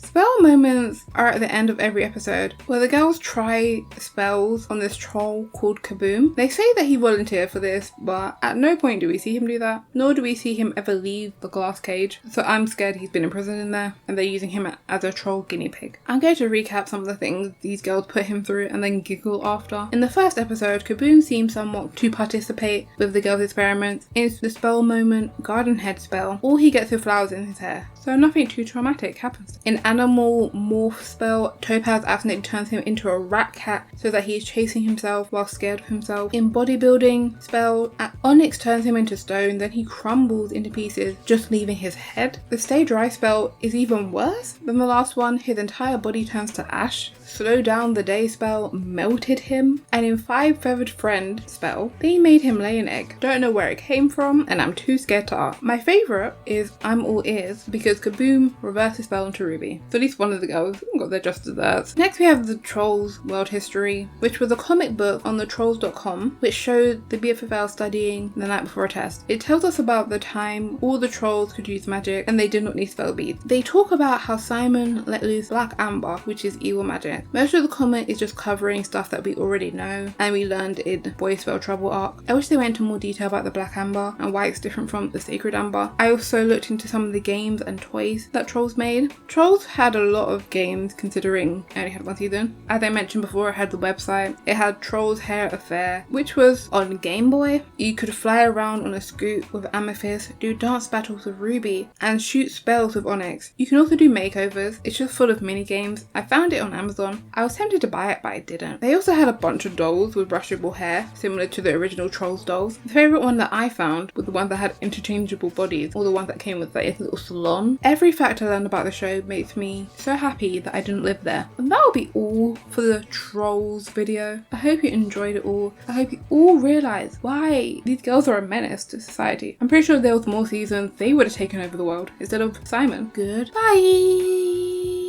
Spell moments are at the end of every episode where the girls try spells on this troll called Kaboom. They say that he volunteered for this, but at no point do we see him do that, nor do we see him ever leave the glass cage. So I'm scared he's been imprisoned in there and they're using him as a troll guinea pig. I'm going to recap some of the things these girls put him through and then giggle after. In the first episode, Kaboom seems somewhat to participate with the girls' experiments. In the spell moment, Garden Head spell, all he gets are flowers in his hair, so nothing too traumatic happens. In Animal Morph spell, Toppads accidentally turns him into a rat cat so that he is chasing himself while scared of himself. In Bodybuilding spell, Onyx turns him into stone, then he crumbles into pieces, just leaving his head. The Stay Dry spell is even worse than the last one. His entire body turns to ash. Slow Down the Day spell melted him. And in 5 Feathered Friend spell, they made him lay an egg. Don't know where it came from and I'm too scared to ask. My favourite is I'm All Ears because Kaboom reversed the spell into Ruby. So at least one of the girls got their just desserts. Next we have the Trollz World History, which was a comic book on the Trollz.com which showed the BFFL studying the night before a test. It tells us about the time all the trolls could use magic and they did not need spell beads. They talk about how Simon let loose Black Amber, which is evil magic. Most of the comment is just covering stuff that we already know and we learned in Boys Spell Trouble arc. I wish they went into more detail about the Black Amber and why it's different from the Sacred Amber. I also looked into some of the games and toys that Trollz made. Trollz had a lot of games considering it only had 1 season. As I mentioned before, it had the website. It had Trollz Hair Affair, which was on Game Boy. You could fly around on a scoot with Amethist, do dance battles with Ruby, and shoot spells with Onyx. You can also do makeovers. It's just full of mini games. I found it on Amazon. I was tempted to buy it, but I didn't. They also had a bunch of dolls with brushable hair, similar to the original Trollz dolls. The favourite one that I found was the one that had interchangeable bodies, or the one that came with like a little salon. Every fact I learned about the show makes me so happy that I didn't live there. And that will be all for the Trollz video. I hope you enjoyed it all. I hope you all realise why these girls are a menace to society. I'm pretty sure if there was more seasons, they would have taken over the world instead of Simon. Goodbye.